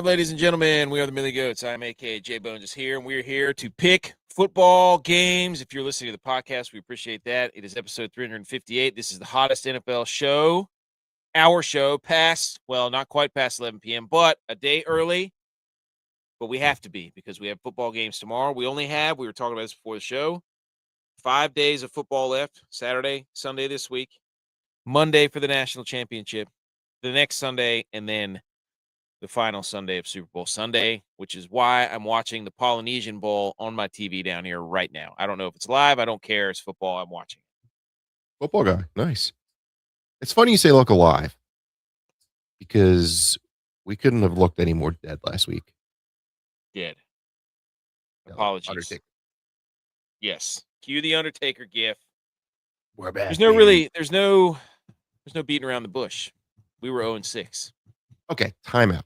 live, ladies and gentlemen. We are the Millie Goats. I'm a.k.a. JBonez is here, and we're here to pick football games. If you're listening to the podcast, we appreciate that. It is episode 358. This is the hottest NFL show, our show, not quite past 11 p.m., but a day early. But we have to be because we have football games tomorrow. We were talking about this before the show, 5 days of football left, Saturday, Sunday this week, Monday for the national championship, the next Sunday, and then the final Sunday of Super Bowl Sunday, which is why I'm watching the Polynesian Bowl on my TV down here right now. I don't know if it's live. I don't care. It's football. I'm watching. Football guy. Nice. It's funny you say look alive because we couldn't have looked any more dead last week. Dead. Apologies. Undertaker. Yes. Cue the Undertaker gif. We're back. There's no beating around the bush. We were 0-6. Okay, timeout.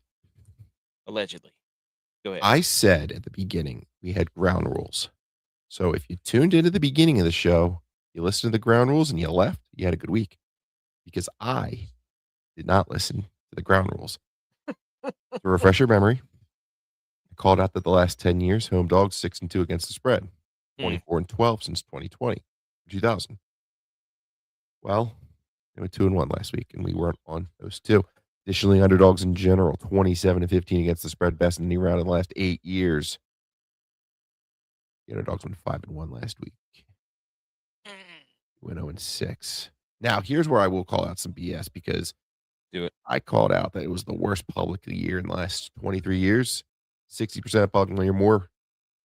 Allegedly. Go ahead. I said at the beginning we had ground rules. So if you tuned into the beginning of the show, you listened to the ground rules and you left, you had a good week. Because I did not listen to the ground rules. To refresh your memory, I called out that the last 10 years, home dogs 6-2 against the spread. 24-12 since 2000. Well, they went 2-1 last week, and we weren't on those two. Additionally, underdogs in general, 27-15 against the spread, best in any round in the last 8 years. The underdogs went 5-1 last week. Went 0-6. Now, here's where I will call out some BS because I called out that it was the worst public year in the last 23 years. 60% public or more,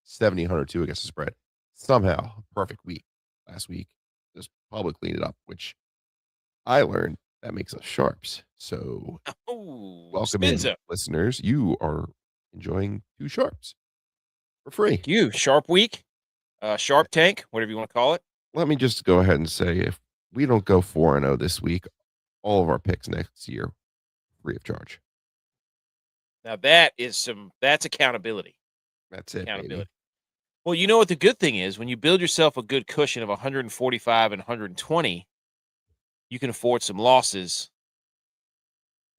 70-102 against the spread. Somehow, a perfect week last week. Just public cleaned it up, which I learned that makes us sharps. So, welcome in, listeners. You are enjoying 2 sharps for free. Thank you. Sharp week, sharp tank, whatever you want to call it. Let me just go ahead and say, if we don't go 4-0 this week, all of our picks next year free of charge. Now that's accountability. That's it, accountability. Baby. Well, you know what the good thing is? When you build yourself a good cushion of 145 and 120, you can afford some losses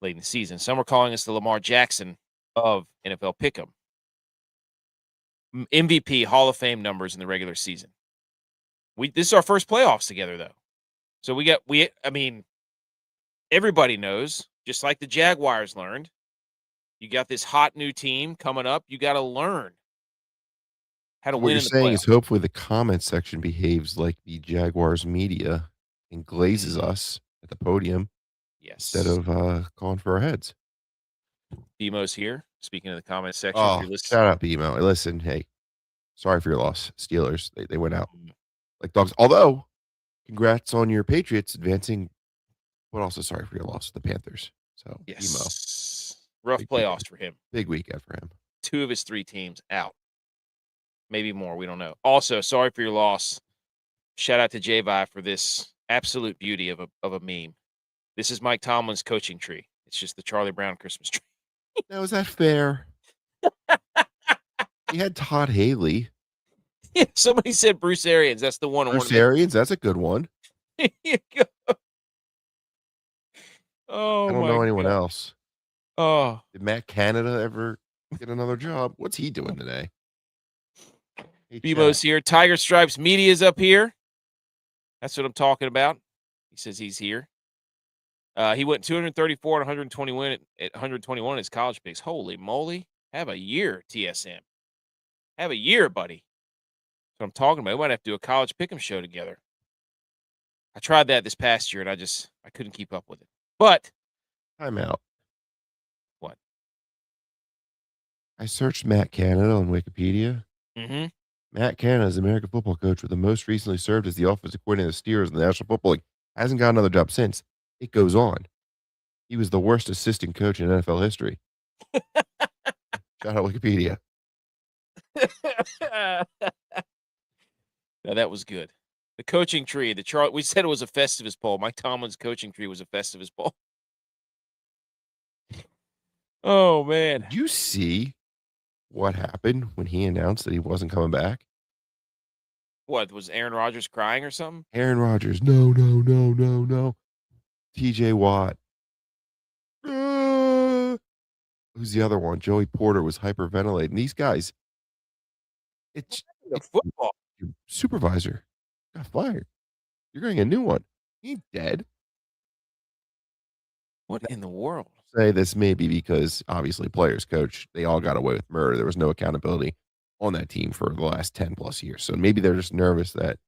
late in the season. Some are calling us the Lamar Jackson of NFL Pick'em. MVP, Hall of Fame numbers in the regular season. This is our first playoffs together, though. So everybody knows, just like the Jaguars learned, you got this hot new team coming up. You got to learn how to win in the playoffs. What you're saying is hopefully the comment section behaves like the Jaguars media and glazes us at the podium instead of calling for our heads. BMO's here, speaking of the comment section. Oh, shout out BMO. Listen, hey, sorry for your loss. Steelers, they went out like dogs. Although, congrats on your Patriots advancing, but also sorry for your loss to the Panthers. So, yes. BMO. Rough playoffs for him. Big weekend for him. 2 of his 3 teams out. Maybe more. We don't know. Also, sorry for your loss. Shout out to J-Vi for this absolute beauty of a meme. This is Mike Tomlin's coaching tree. It's just the Charlie Brown Christmas tree. Now, is that fair? He had Todd Haley. Yeah, somebody said Bruce Arians. That's the one. Bruce Arians, that's a good one. Here you go. Oh, I don't know anyone else. Oh. Did Matt Canada ever get another job? What's he doing today? Hey, Bebo's here. Tiger Stripes Media's up here. That's what I'm talking about. He says he's here. He went 234 and 121 at 121 in his college picks. Holy moly. Have a year, TSM. Have a year, buddy. That's what I'm talking about. We might have to do a college pick'em show together. I tried that this past year, and I couldn't keep up with it. But time out. What? I searched Matt Canada on Wikipedia. Mm-hmm. Matt Canada is an American football coach who most recently served as the offensive coordinator of the Steelers in the National Football League. Hasn't got another job since. It goes on. He was the worst assistant coach in NFL history. Shout out Wikipedia. Now that was good. The coaching tree. We said it was a Festivus poll. Mike Tomlin's coaching tree was a Festivus poll. Oh man! Did you see what happened when he announced that he wasn't coming back? What, was Aaron Rodgers crying or something? Aaron Rodgers, no. TJ Watt. who's the other one? Joey Porter was hyperventilating. These guys, it's The it, football. your supervisor got fired. You're going to get a new one. He ain't dead. What Now, in the world? say this may be because obviously players, coach, they all got away with murder. There was no accountability on that team for the last 10 plus years. So maybe they're just nervous that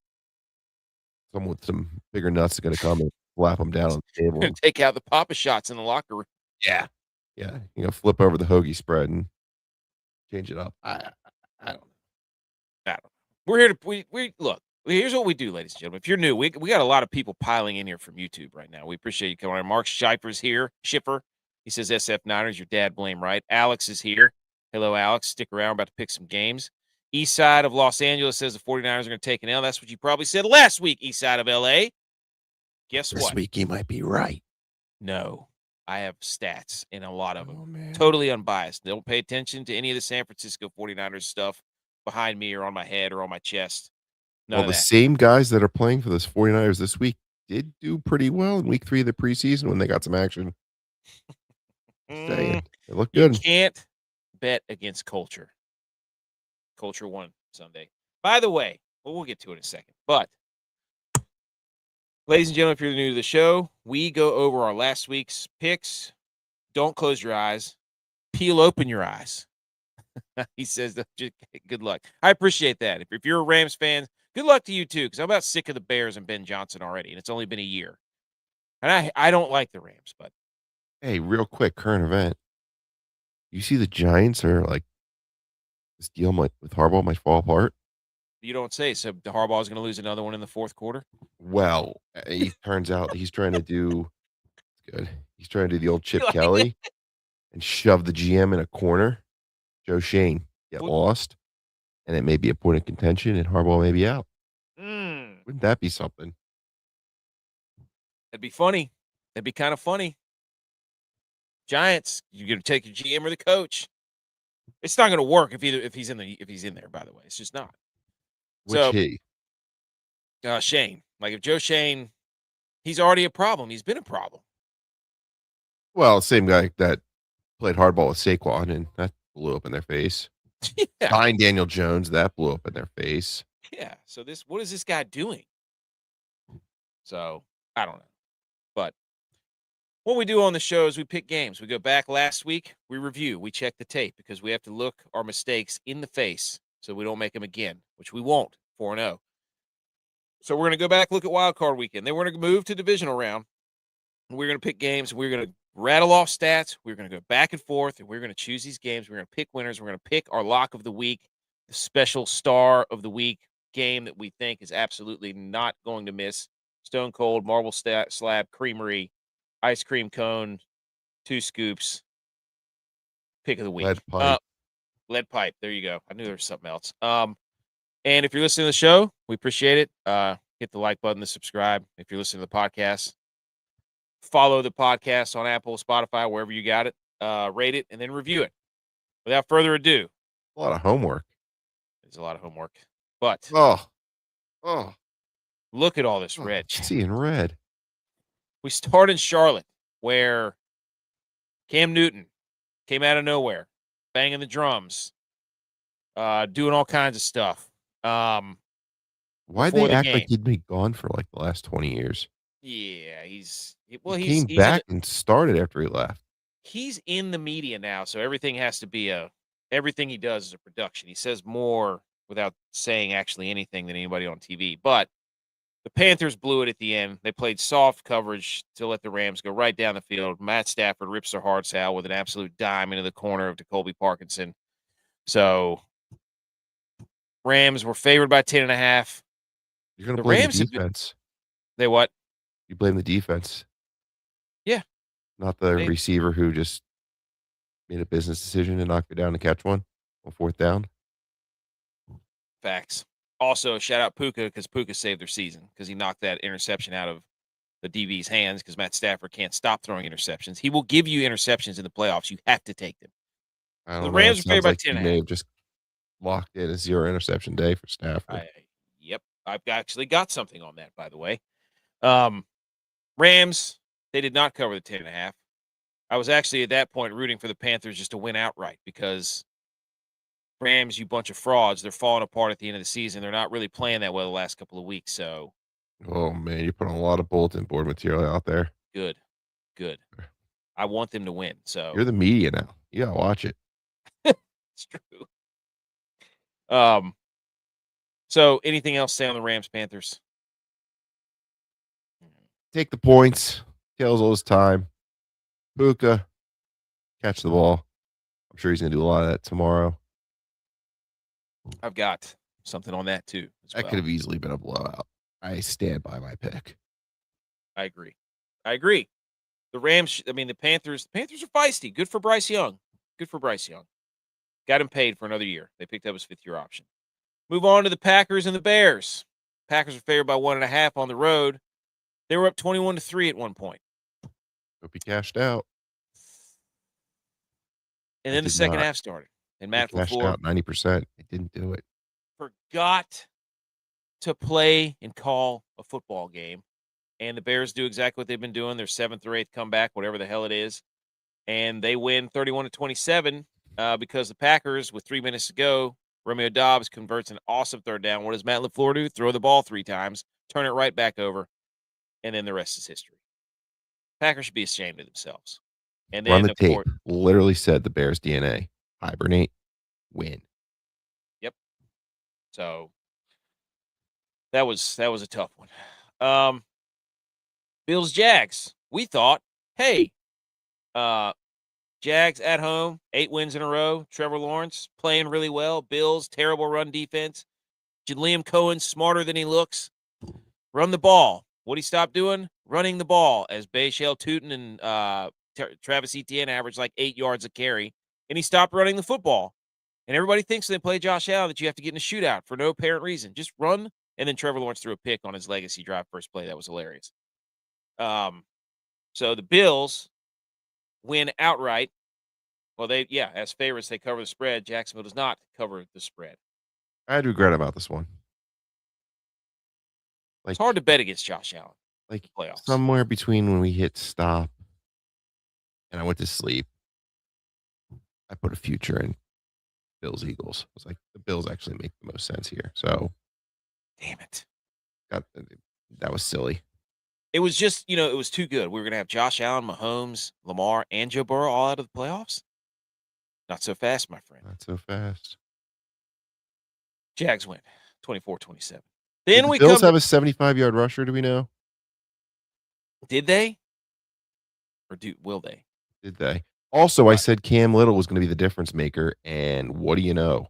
someone with some bigger nuts is going to come and slap them down on the table. Gonna take out the Papa shots in the locker room. Yeah. Yeah. Flip over the hoagie spread and change it up. I don't know. I don't know. We're here to we look. Here's what we do, ladies and gentlemen. If you're new, we got a lot of people piling in here from YouTube right now. We appreciate you coming on. Mark Schiffer's here. Schiffer. He says SF Niners, your dad blame right. Alex is here. Hello, Alex. Stick around. We're about to pick some games. East side of Los Angeles says the 49ers are going to take an L. That's what you probably said last week, east side of LA. Guess This what? week you might be right. No. I have stats in a lot of them. Oh, man. Totally unbiased. Don't pay attention to any of the San Francisco 49ers stuff behind me or on my head or on my chest. None Well, of the that. same guys that are playing for those 49ers this week did do pretty well in week 3 of the preseason when they got some action. Just saying. It looked You good. can't bet against culture. Culture won Sunday. By the way, well, we'll get to it in a second. But, ladies and gentlemen, if you're new to the show, we go over our last week's picks. Don't close your eyes. Peel open your eyes. He says, good luck. I appreciate that. If you're a Rams fan, good luck to you too, because I'm about sick of the Bears and Ben Johnson already, and it's only been a year. And I don't like the Rams, but Hey, real quick, current event. You see the Giants are like this deal with Harbaugh might fall apart. you don't say. So Harbaugh is going to lose another one in the fourth quarter? Well, it turns out he's trying to do good. He's trying to do the old Chip You like that? Kelly and shove the GM in a corner. Joe Shane get What? lost, and it may be a point of contention, and Harbaugh may be out. Wouldn't that be something? That'd be funny. That'd be kind of funny. Giants, you're going to take your GM or the coach. It's not going to work if he's in there. By the way, it's just not. Which So he? Shane, like if Joe Shane, he's already a problem. He's been a problem. Well, same guy that played hardball with Saquon, and that blew up in their face. Yeah, Signed Daniel Jones, that blew up in their face. yeah. So what is this guy doing? So I don't know, but what we do on the show is we pick games. We go back last week, we review, we check the tape because we have to look our mistakes in the face so we don't make them again, which we won't. 4-0. So we're going to go back, look at wild card weekend. Then we're going to move to divisional round. We're going to pick games. We're going to rattle off stats. We're going to go back and forth, and we're going to choose these games. We're going to pick winners. We're going to pick our lock of the week, the special star of the week game that we think is absolutely not going to miss. Stone Cold, Marble Slab, Creamery, Ice Cream Cone, 2 scoops. Pick of the week. Lead pipe. Lead pipe. There you go. I knew there was something else. And if you're listening to the show, we appreciate it. Hit the like button, to subscribe. If you're listening to the podcast, follow the podcast on Apple, Spotify, wherever you got it. Rate it and then review it. Without further ado, A lot of homework. there's a lot of homework, but Oh, look at all this red. seeing red. We start in Charlotte, where Cam Newton came out of nowhere, banging the drums, doing all kinds of stuff. Why'd before they the act game. like he'd been gone for like the last 20 years? Yeah, He came back and started after he left. He's in the media now, so everything has to be everything he does is a production. He says more without saying actually anything than anybody on TV. But the Panthers blew it at the end. They played soft coverage to let the Rams go right down the field. Matt Stafford rips their hearts out with an absolute dime into the corner of Jacoby Parkinson. So Rams were favored by 10.5. You're going to The blame Rams the have been- defense. They what? You blame the defense. Yeah. Not the receiver who just made a business decision to knock it down to catch one on 4th down. Facts. Also, shout out Puka because Puka saved their season because he knocked that interception out of the DB's hands because Matt Stafford can't stop throwing interceptions. He will give you interceptions in the playoffs. You have to take them. I don't The know. Rams It are favored sounds by like he 10.5. may have just locked in a 0 interception day for Stafford. Yep. I've actually got something on that, by the way. Rams, they did not cover the 10.5. I was actually at that point rooting for the Panthers just to win outright because Rams, you bunch of frauds, they're falling apart at the end of the season. They're not really playing that well the last couple of weeks. So Oh man, you put a lot of bulletin board material out there. good. I want them to win. You're So the media now. You gotta watch it. it's true. So anything else say on the Rams Panthers? Take the points. Tails all his time. Puka, catch the ball. I'm sure he's gonna do a lot of that tomorrow. I've got something on that too. That could have easily been a blowout. I stand by my pick. I agree. The Rams, the Panthers are feisty. Good for Bryce Young. Got him paid for another year. They picked up his 5th-year option. Move on to the Packers and the Bears. Packers are favored by 1.5 on the road. They were up 21-3 at one point. Hope he cashed out. And then the second half started. And Matt cashed LaFleur out 90%. They didn't do it. forgot to play and call a football game. And the Bears do exactly what they've been doing. Their 7th or 8th comeback, whatever the hell it is. And they win 31-27 because the Packers, with 3 minutes to go, Romeo Doubs converts an awesome 3rd down. What does Matt LaFleur do? Throw the ball 3 times, turn it right back over, and then the rest is history. Packers should be ashamed of themselves. And then Run the tape. Literally said the Bears DNA. Hibernate. Win. Yep. So that was a tough one. Bills Jags. We thought, hey, Jags at home, 8 wins in a row. Trevor Lawrence playing really well. Bills, terrible run defense. Liam Cohen, smarter than he looks. Run the ball. What'd he stop doing? Running the ball, as Bayshell Tootin and Travis Etienne averaged like 8 yards a carry. And he stopped running the football. And everybody thinks when they play Josh Allen that you have to get in a shootout for no apparent reason. Just run. And then Trevor Lawrence threw a pick on his legacy drive first play. That was hilarious. So the Bills win outright. Well, as favorites, they cover the spread. Jacksonville does not cover the spread. I had regret about this one. It's hard to bet against Josh Allen. Like Playoffs. Somewhere between when we hit stop and I went to sleep, I put a future in Bills Eagles. I was like, the Bills actually make the most sense here. So, damn it, that was silly. It was just, it was too good. We were going to have Josh Allen, Mahomes, Lamar, and Joe Burrow all out of the playoffs. Not so fast, my friend. Not so fast. Jags win 24-27. Then the Bills have a 75-yard rusher, do we know? Did they? Or will they? Did they? Also, I said Cam Little was going to be the difference maker, and what do you know?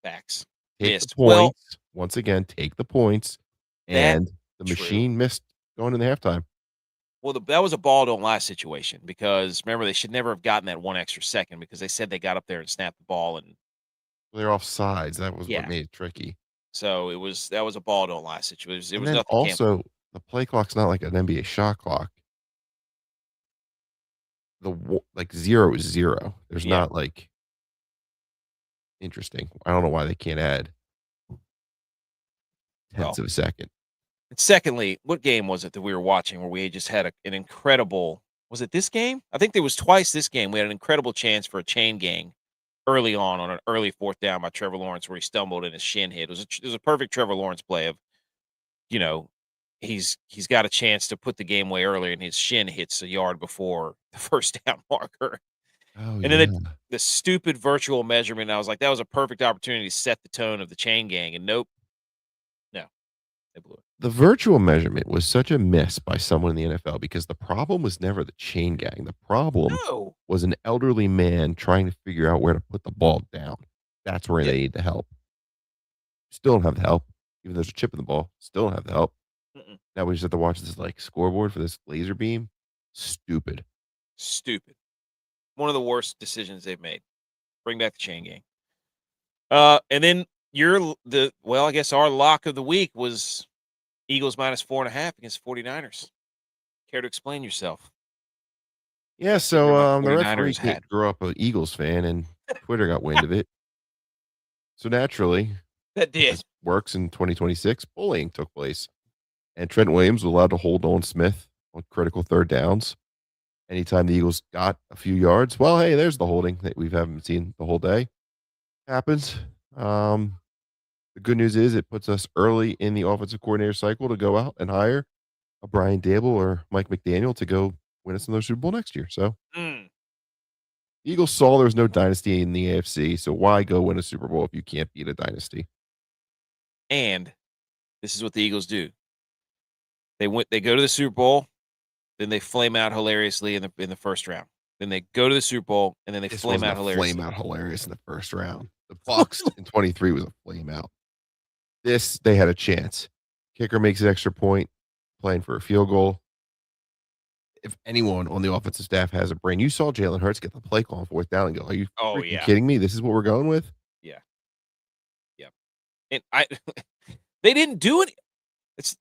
Facts. Take the points. Once again, take the points. And the machine missed going in the halftime. Well, that was a ball don't lie situation because, remember, they should never have gotten that 1 extra second because they said they got up there and snapped the ball. And they're off sides. That was what made it tricky. So that was a ball don't lie situation. It was nothing. Also, the play clock's not like an NBA shot clock. Like 0 is 0. There's not like interesting. I don't know why they can't add tenths of a second. And secondly, what game was it that we were watching where we just had an incredible? Was it this game? I think there was twice this game. We had an incredible chance for a chain gang early on an early 4th down by Trevor Lawrence where he stumbled and his shin hit. It was a perfect Trevor Lawrence play of, he's got a chance to put the game away earlier and his shin hits a yard before the 1st down marker. Oh, and then the stupid virtual measurement, I was like, that was a perfect opportunity to set the tone of the chain gang. And nope. No, they blew it. The virtual measurement was such a miss by someone in the NFL because the problem was never the chain gang. The problem was an elderly man trying to figure out where to put the ball down. That's where they need the help. Still don't have the help. Even though there's a chip in the ball, still don't have the help. Now we just have to watch this scoreboard for this laser beam. Stupid. One of the worst decisions they've made. Bring back the chain gang. And then I guess our lock of the week was Eagles minus 4.5 against 49ers. Care to explain yourself? Yeah, so the referee grew up an Eagles fan, and Twitter got wind of it. So naturally, that did works in 2026. Bullying took place, and Trent Williams was allowed to hold on Smith on critical third downs. Anytime the Eagles got a few yards, well, hey, there's the holding that we haven't seen the whole day. Happens. The good news is it puts us early in the offensive coordinator cycle to go out and hire a Brian Dable or Mike McDaniel to go win us another Super Bowl next year. So the Eagles saw there was no dynasty in the AFC, so why go win a Super Bowl if you can't beat a dynasty? And this is what the Eagles do. They go to the Super Bowl, then they flame out hilariously in the first round. Then they go to the Super Bowl, and then they flame out hilariously. Flame out hilarious in the first round. The Bucs in 23 was a flame out. This, they had a chance. Kicker makes an extra point, playing for a field goal. If anyone on the offensive staff has a brain, you saw Jalen Hurts get the play call on fourth down and go, are you kidding me? This is what we're going with? Yeah. Yep. And they didn't do it.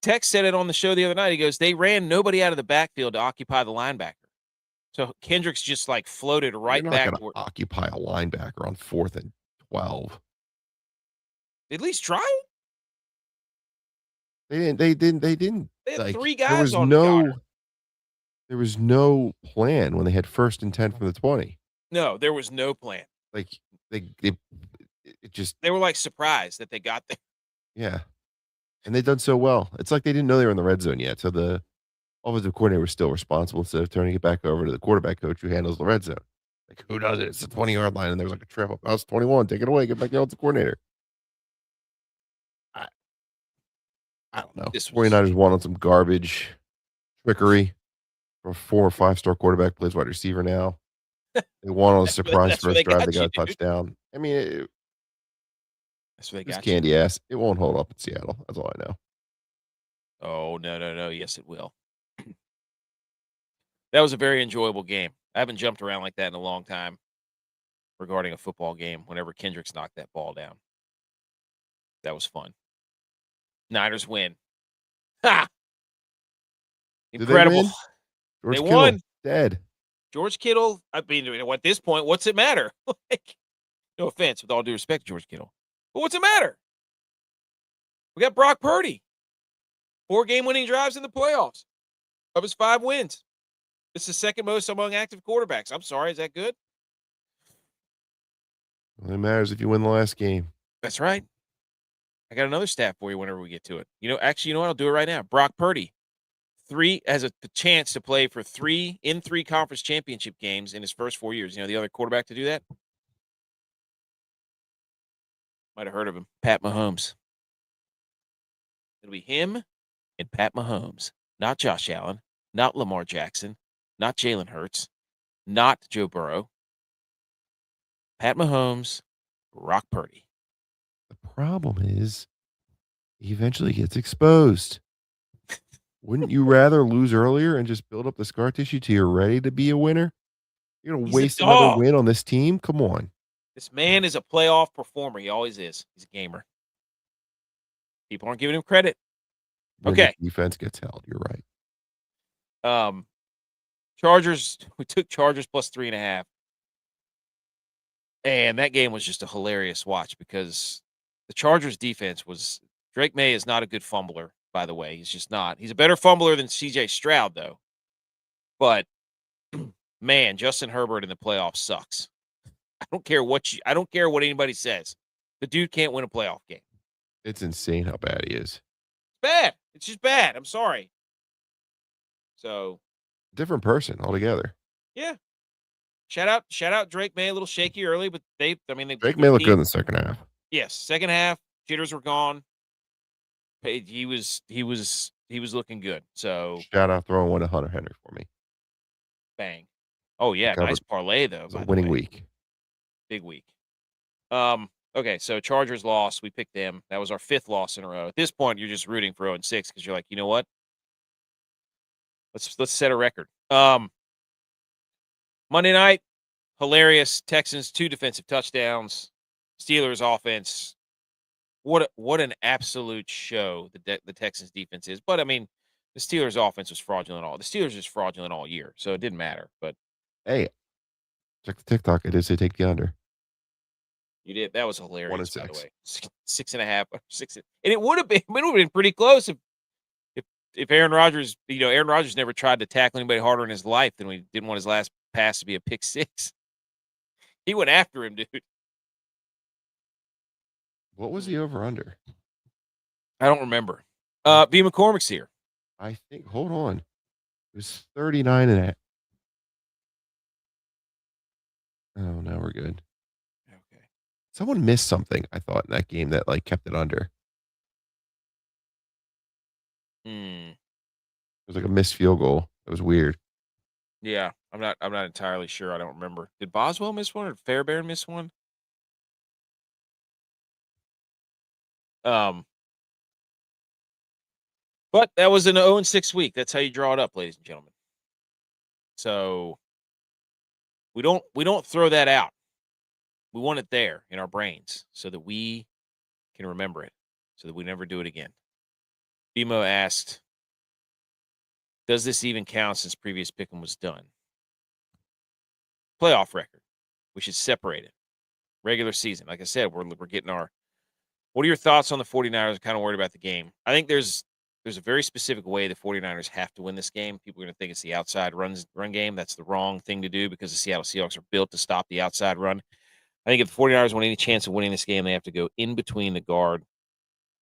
Tex said it on the show the other night. He goes, they ran nobody out of the backfield to occupy the linebacker. So Kendricks just like floated right back to occupy a linebacker on 4th and 12. At least try it. They didn't. They had 3 guys on guard. There was no plan when they had 1st and 10 from the 20. No, there was no plan. Like they were like surprised that they got there. Yeah. And they've done so well. It's like they didn't know they were in the red zone yet. So the offensive coordinator was still responsible instead of turning it back over to the quarterback coach who handles the red zone. Like, who does it? It's the 20-yard line, and there was like a trip up. I was 21. Take it away. Get back to the offensive coordinator. I don't know. 49ers won on some garbage trickery. A 4 or 5-star quarterback plays wide receiver now. They won on a surprise first drive. They got a touchdown. I mean, that's what they got. It's candy ass. It won't hold up in Seattle. That's all I know. Oh, no. Yes, it will. That was a very enjoyable game. I haven't jumped around like that in a long time regarding a football game whenever Kendricks knocked that ball down. That was fun. Niners win. Ha! Incredible. They won. Dead. George Kittle, I mean, at this point, what's it matter? No offense, with all due respect, George Kittle. But what's it matter? We got Brock Purdy. 4 game-winning drives in the playoffs of his 5 wins. It's the second most among active quarterbacks. I'm sorry, is that good? Well, it matters if you win the last game. That's right. I got another stat for you whenever we get to it. Actually, you know what? I'll do it right now. Brock Purdy. 3 has a chance to play for 3 conference championship games in his first 4 years. You know the other quarterback to do that? Might have heard of him. Pat Mahomes. It'll be him and Pat Mahomes. Not Josh Allen. Not Lamar Jackson. Not Jalen Hurts. Not Joe Burrow. Pat Mahomes, Brock Purdy. The problem is he eventually gets exposed. Wouldn't you rather lose earlier and just build up the scar tissue till you're ready to be a winner? You're going to waste another win on this team? Come on. This man is a playoff performer. He always is. He's a gamer. People aren't giving him credit. Okay. Defense gets held. You're right. Chargers. We took Chargers plus 3.5. And that game was just a hilarious watch because the Chargers defense was – Drake May is not a good fumbler, by the way. He's just not. He's a better fumbler than C.J. Stroud, though. But, man, Justin Herbert in the playoffs sucks. I don't care what anybody says. The dude can't win a playoff game. It's insane how bad he is. It's bad. It's just bad. I'm sorry. So – different person altogether. Yeah. Shout out Drake May, a little shaky early, but Drake May looked good in the second half. Yes, second half, jitters were gone. He was looking good. So shout out throwing one to Hunter Henry for me. Bang. Oh yeah, nice parlay though. It was a winning week. Big week. Okay, so Chargers lost. We picked them. That was our 5th loss in a row. At this point, you're just rooting for 0-6 because you're like, you know what? Let's set a record. Monday night, hilarious. Texans 2 defensive touchdowns. Steelers offense. What an absolute show the Texans defense is. But I mean, the Steelers offense was fraudulent all. The Steelers is fraudulent all year, so it didn't matter. But hey, check the TikTok. I did say take the under. You did. That was hilarious. 1-6. By the way, 6.5 or 6. And it would have been pretty close if if Aaron Rodgers, Aaron Rodgers never tried to tackle anybody harder in his life than we didn't want his last pass to be a pick six. He went after him, dude. What was the over-under? I don't remember. B. McCormick's here. I think, hold on. It was 39.5. Oh, now we're good. Okay. Someone missed something, I thought, in that game that, kept it under. Hmm. It was like a missed field goal. It was weird. Yeah, I'm not entirely sure. I don't remember. Did Boswell miss one or did Fairbairn miss one? But that was an 0-6 week. That's how you draw it up, ladies and gentlemen. So we don't throw that out. We want it there in our brains so that we can remember it, so that we never do it again. BMO asked, does this even count since previous pick'em was done? Playoff record. We should separate it. Regular season. Like I said, we're getting our. What are your thoughts on the 49ers? I'm kind of worried about the game. I think there's a very specific way the 49ers have to win this game. People are going to think it's the outside run game. That's the wrong thing to do because the Seattle Seahawks are built to stop the outside run. I think if the 49ers want any chance of winning this game, they have to go in between the guards.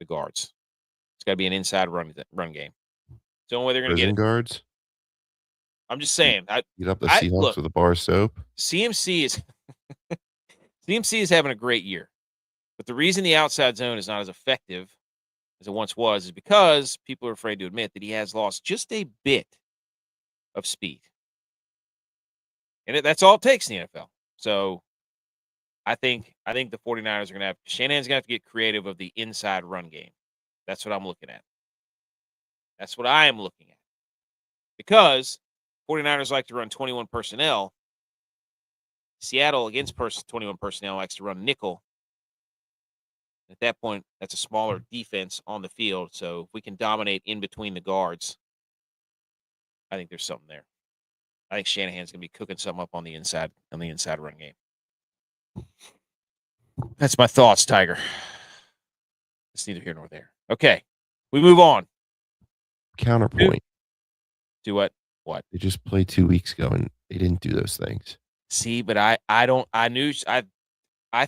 It's got to be an inside run game. It's the only way they're going to get Prison it. guards. I'm just saying. Beat up the Seahawks with a bar of soap. CMC is having a great year. But the reason the outside zone is not as effective as it once was is because people are afraid to admit that he has lost just a bit of speed. And that's all it takes in the NFL. So I think the 49ers are going to have – Shanahan's going to have to get creative of the inside run game. That's what I'm looking at. That's what I am looking at. Because 49ers like to run 21 personnel. Seattle against 21 personnel likes to run nickel. At that point, that's a smaller defense on the field. So if we can dominate in between the guards, I think there's something there. I think Shanahan's going to be cooking something up on the inside run game. That's my thoughts, Tiger. It's neither here nor there. Okay, we move on. Counterpoint. Do what? What? They just played 2 weeks ago, and they didn't do those things. See, but I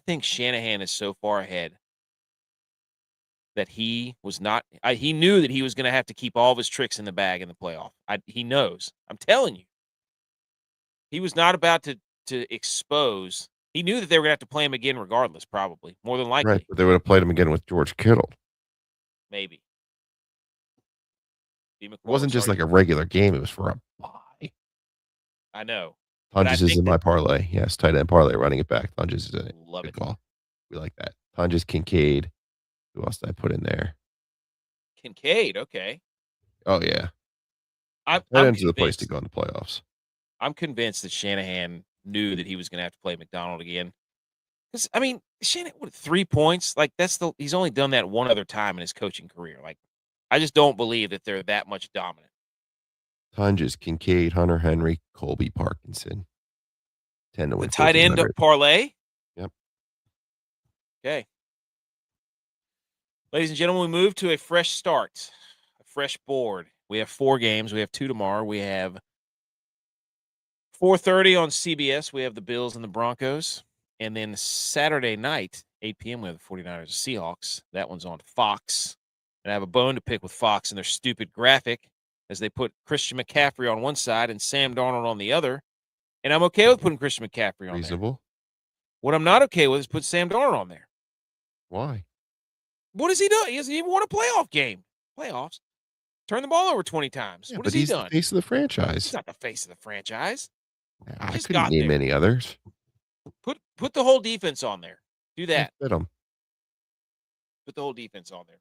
think Shanahan is so far ahead that he was not. He knew that he was going to have to keep all of his tricks in the bag in the playoff. He knows. I'm telling you, he was not about to expose. He knew that they were going to have to play him again, regardless. Probably more than likely. Right, but they would have played him again with George Kittle. Maybe. It wasn't just like a regular game; it was for a bye. I know. Tunges is in my parlay. Yes, tight end parlay, running it back. Tunges is in it. Love it. Call. We like that. Tunges, Kincaid. Who else did I put in there? Kincaid, okay. Oh, yeah. I'm into the place to go in the playoffs. I'm convinced that Shanahan knew that he was going to have to play McDonald again. Because, I mean, Shanahan, 3 points? Like, he's only done that one other time in his coaching career. Like, I just don't believe that they're that much dominant. Tunges, Kincaid, Hunter Henry, Colby Parkinson. 10 to win. The tight end of parlay? Yep. Okay. Ladies and gentlemen, we move to a fresh start, a fresh board. We have 4 games. We have 2 tomorrow. We have 4:30 on CBS. We have the Bills and the Broncos. And then Saturday night, 8 p.m., we have the 49ers and Seahawks. That one's on Fox. And I have a bone to pick with Fox and their stupid graphic as they put Christian McCaffrey on one side and Sam Darnold on the other. And I'm okay with putting Christian McCaffrey on Reasonable. there. What I'm not okay with is put Sam Darnold on there. Why? What has he done? He hasn't even won a playoff game. Playoffs. Turn the ball over 20 times. Yeah, what has he he's done? The face of the franchise. He's not the face of the franchise. I couldn't name any others. Put the whole defense on there. Do that. Fit them. Put the whole defense on there.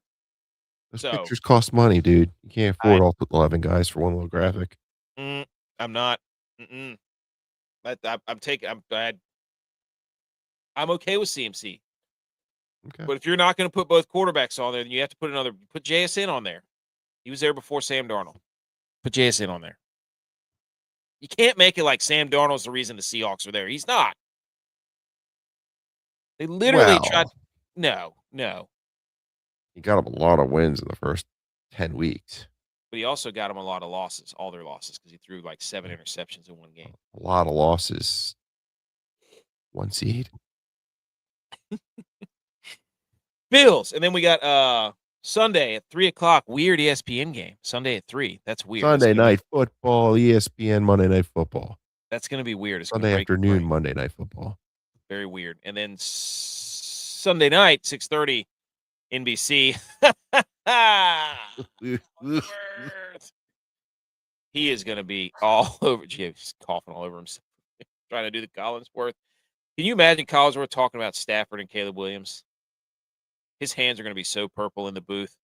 Those pictures cost money, dude. You can't afford all 11 guys for one little graphic. I'm not. I'm okay with CMC. Okay. But if you're not going to put both quarterbacks on there, then you have to put JSN on there. He was there before Sam Darnold. Put JSN on there. You can't make it like Sam Darnold's the reason the Seahawks are there. He's not. They literally tried. No. He got him a lot of wins in the first 10 weeks. But he also got him a lot of losses, all their losses, because he threw like 7 interceptions in one game. A lot of losses. 1 seed. Bills. And then we got Sunday at 3:00. Weird ESPN game. Sunday at 3. That's weird. Sunday night football, ESPN, Monday Night Football. That's going to be weird. It's going to Sunday break your afternoon, brain. Monday Night Football. Very weird. And then Sunday night, 6:30, NBC. He is going to be all over. He's coughing all over himself, trying to do the Collinsworth. Can you imagine Collinsworth talking about Stafford and Caleb Williams? His hands are going to be so purple in the booth.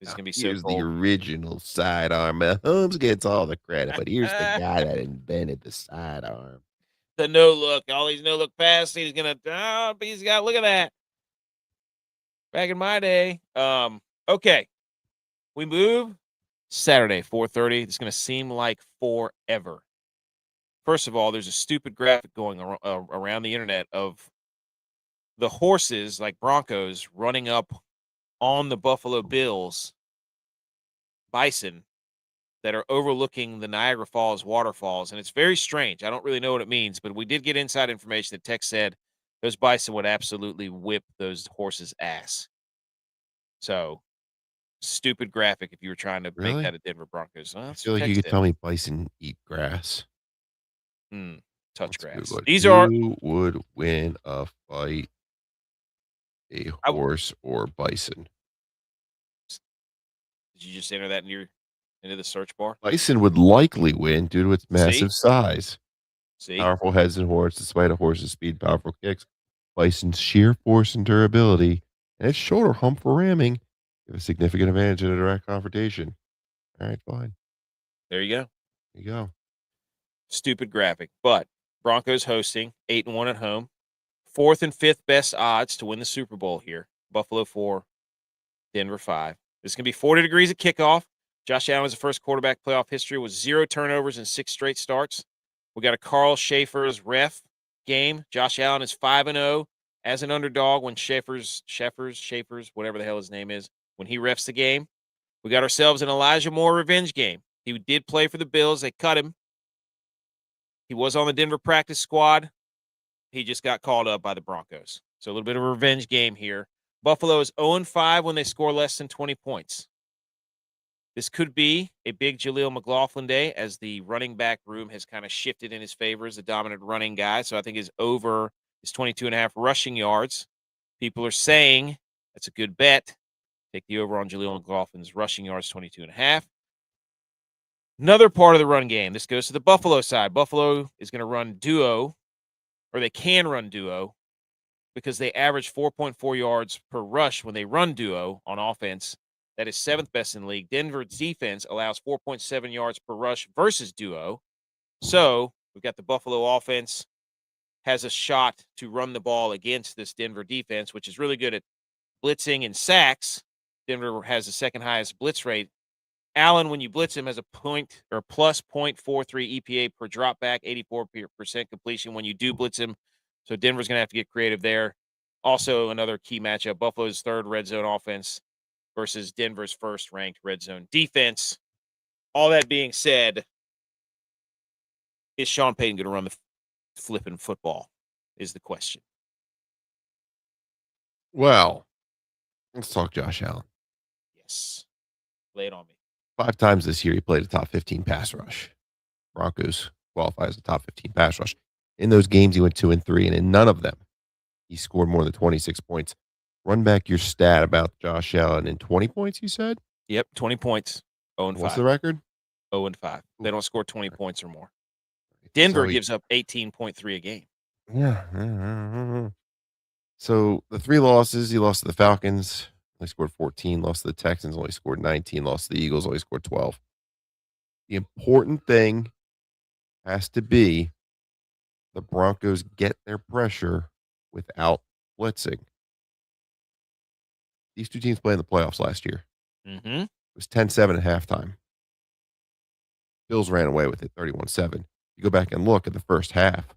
It's going to be so Here's cold. the original sidearm. Mahomes gets all the credit, but here's the guy that invented the sidearm. The no look, all these no look passes. He's going to, he's got, look at that. Back in my day. Okay. We move Saturday, 4:30. It's going to seem like forever. First of all, there's a stupid graphic going around the internet of the horses, like Broncos, running up on the Buffalo Bills bison that are overlooking the Niagara Falls waterfalls. And it's very strange. I don't really know what it means, but we did get inside information that Tech said those bison would absolutely whip those horses' ass. So, stupid graphic if you were trying to make that a Denver Broncos. Well, I feel like you could tell me bison eat grass. Touch grass. Who would win a fight? A horse or bison? Did you just enter that into the search bar? Bison would likely win due to its massive size. See? Powerful heads and horns, despite a horse's speed, powerful kicks. Bison's sheer force and durability, and its shoulder hump for ramming give a significant advantage in a direct confrontation. All right, fine. There you go. There you go. Stupid graphic, but Broncos hosting 8-1 at home. 4th and 5th best odds to win the Super Bowl here. Buffalo 4, Denver 5. It's going to be 40 degrees at kickoff. Josh Allen's first quarterback playoff history was 0 turnovers in 6 straight starts. We got a Carl Schaefer's ref game. Josh Allen is 5-0 as an underdog when Schaefer's, whatever the hell his name is, when he refs the game. We got ourselves an Elijah Moore revenge game. He did play for the Bills. They cut him. He was on the Denver practice squad. He just got called up by the Broncos. So a little bit of a revenge game here. Buffalo is 0-5 when they score less than 20 points. This could be a big Jaleel McLaughlin day as the running back room has kind of shifted in his favor as the dominant running guy. So I think his over is 22.5 rushing yards. People are saying that's a good bet. Take the over on Jaleel McLaughlin's rushing yards, 22.5. Another part of the run game. This goes to the Buffalo side. Buffalo is going to run duo, or they can run duo, because they average 4.4 yards per rush when they run duo on offense. That is 7th best in the league. Denver's defense allows 4.7 yards per rush versus duo. So we've got the Buffalo offense has a shot to run the ball against this Denver defense, which is really good at blitzing and sacks. Denver has the second highest blitz rate. Allen, when you blitz him, has a plus 0.43 EPA per drop back, 84% completion when you do blitz him. So Denver's going to have to get creative there. Also, another key matchup, Buffalo's third red zone offense versus Denver's first-ranked red zone defense. All that being said, is Sean Payton going to run the flipping football is the question. Well, let's talk Josh Allen. Yes. Lay it on me. 5 times this year, he played a top 15 pass rush. Broncos qualify as a top 15 pass rush. In those games, he went 2-3, and in none of them, he scored more than 26 points. Run back your stat about Josh Allen in 20 points, you said? Yep, 20 points. 0-5. What's the record? 0-5. They don't score 20 points or more. Denver gives up 18.3 a game. Yeah. So the 3 losses, he lost to the Falcons, only scored 14, lost to the Texans, only scored 19, lost to the Eagles, only scored 12. The important thing has to be the Broncos get their pressure without blitzing. These 2 teams played in the playoffs last year. Mm-hmm. It was 10-7 at halftime. Bills ran away with it, 31-7. You go back and look at the first half,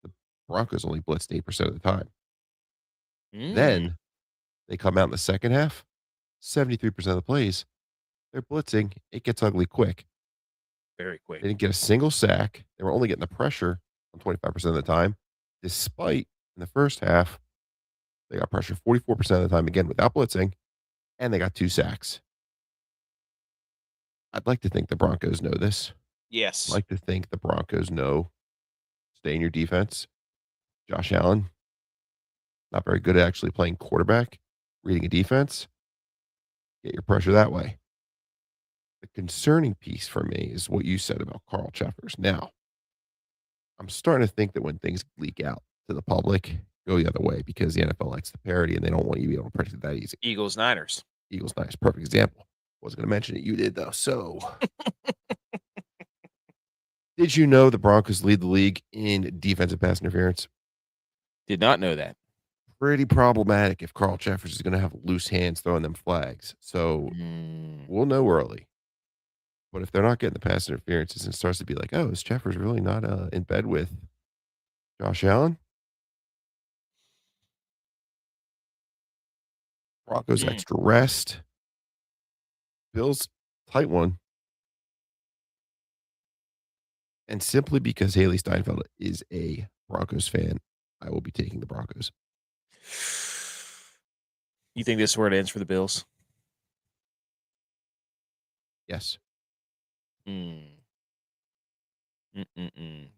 the Broncos only blitzed 8% of the time. Then they come out in the second half, 73% of the plays, They're blitzing. It gets ugly quick. Very quick. They didn't get a single sack. They were only getting the pressure on 25% of the time, despite in the first half, they got pressure 44% of the time, again, without blitzing, and they got 2 sacks. I'd like to think the Broncos know this. I'd Yes. like to think the Broncos know stay in your defense. Josh Allen, not very good at actually playing quarterback, reading a defense. Get your pressure that way. The concerning piece for me is what you said about Carl Cheffers. Now, I'm starting to think that when things leak out to the public, go the other way because the NFL likes the parity and they don't want you to be able to predict it that easy. Eagles, Niners. Eagles, nice, perfect example. Wasn't going to mention it. You did though. So, did you know the Broncos lead the league in defensive pass interference? Did not know that. Pretty problematic if Carl Cheffers is going to have loose hands throwing them flags. So we'll know early. But if they're not getting the pass interferences and it starts to be like, oh, is Cheffers really not in bed with Josh Allen? Broncos extra rest. Bills tight one. And simply because Haley Steinfeld is a Broncos fan, I will be taking the Broncos. You think this is where it ends for the Bills? Yes.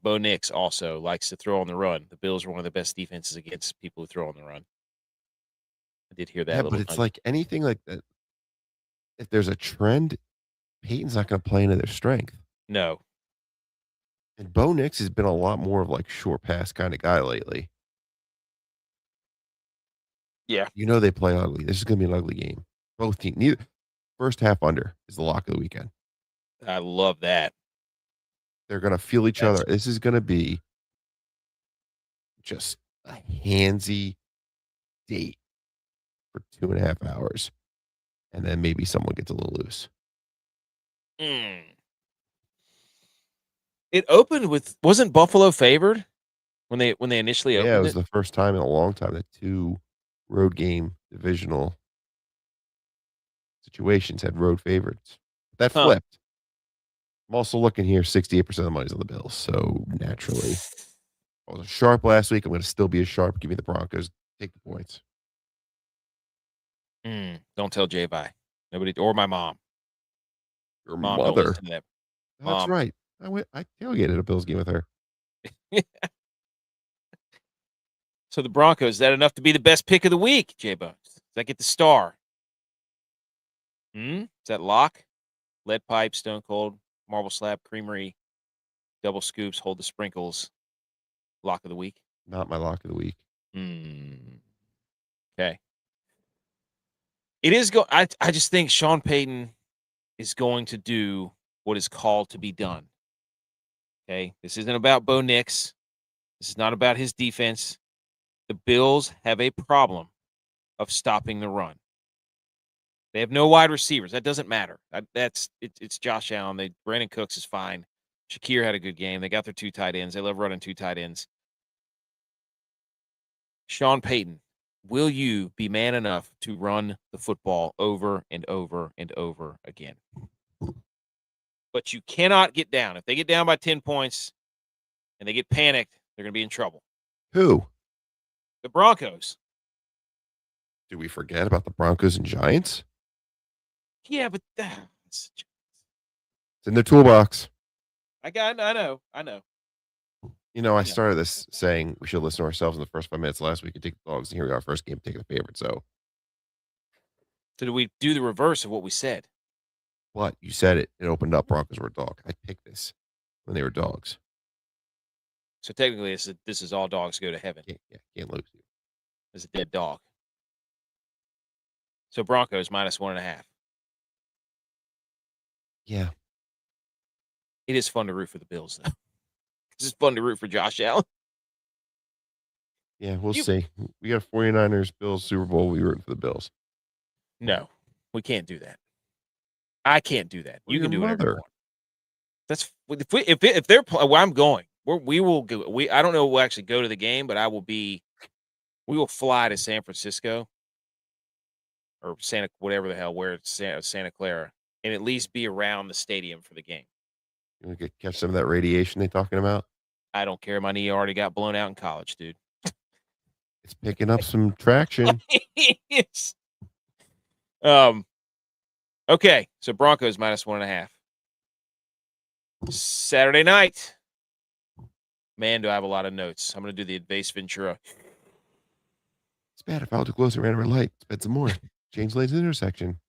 Bo Nix also likes to throw on the run. The Bills are one of the best defenses against people who throw on the run. I did hear that. Yeah, but it's like anything like that. If there's a trend, Peyton's not going to play into their strength. No. And Bo Nix has been a lot more of like short pass kind of guy lately. Yeah. You know they play ugly. This is going to be an ugly game. Both teams. Neither first half under is the lock of the weekend. I love that. They're going to feel each other. This is going to be just a handsy date for 2.5 hours. And then maybe someone gets a little loose. It opened with, wasn't Buffalo favored when they initially opened it? Yeah, it was the first time in a long time that 2 road game divisional situations had road favorites. That flipped. I'm also looking here, 68% of the money's on the Bills. So naturally, I was sharp last week. I'm going to still be as sharp. Give me the Broncos. Take the points. Don't tell J-Bye. Nobody, or my mom. Your Mom, mother. don't listen to that. That's right. I tailgated a Bills game with her. So the Broncos, is that enough to be the best pick of the week, J-Bones? Does that get the star? Is that lock? Lead pipe, stone cold, marble slab, creamery, double scoops, hold the sprinkles. Lock of the week? Not my lock of the week. Okay. It is I just think Sean Payton is going to do what is called to be done. Okay. This isn't about Bo Nix. This is not about his defense. The Bills have a problem of stopping the run. They have no wide receivers. That doesn't matter. It's Josh Allen. Brandon Cooks is fine. Shakir had a good game. They got their 2 tight ends. They love running 2 tight ends. Sean Payton, will you be man enough to run the football over and over and over again? But you cannot get down. If they get down by 10 points and they get panicked, they're going to be in trouble. Who? The Broncos. Do we forget about the Broncos and Giants? Yeah, but it's in their toolbox. I know. You know, I started this saying we should listen to ourselves in the first 5 minutes last week and take the dogs. And here we are, first game, taking the favorite. So do we do the reverse of what we said? But you said it. It opened up. Broncos were a dog. I picked this when they were dogs. So technically, this is all dogs go to heaven. Can't lose. It's a dead dog. So Broncos -1.5. Yeah. It is fun to root for the Bills, though. It's fun to root for Josh Allen. Yeah, we'll see. We got 49ers, Bills, Super Bowl. We rooting for the Bills. No, we can't do that. I can't do that. You can do whatever you want. That's if they're where I'm going. We will go. I don't know. We'll actually go to the game, but we will fly to San Francisco or whatever the hell, where it's Santa Clara. and at least be around the stadium for the game. You want to catch some of that radiation they're talking about? I don't care. My knee already got blown out in college, dude. It's picking up some traction. Yes. Okay, so Broncos -1.5. Saturday night. Man, do I have a lot of notes. I'm going to do the Advace Ventura. It's bad if I to close a red light. Spend some more. Change lanes intersection.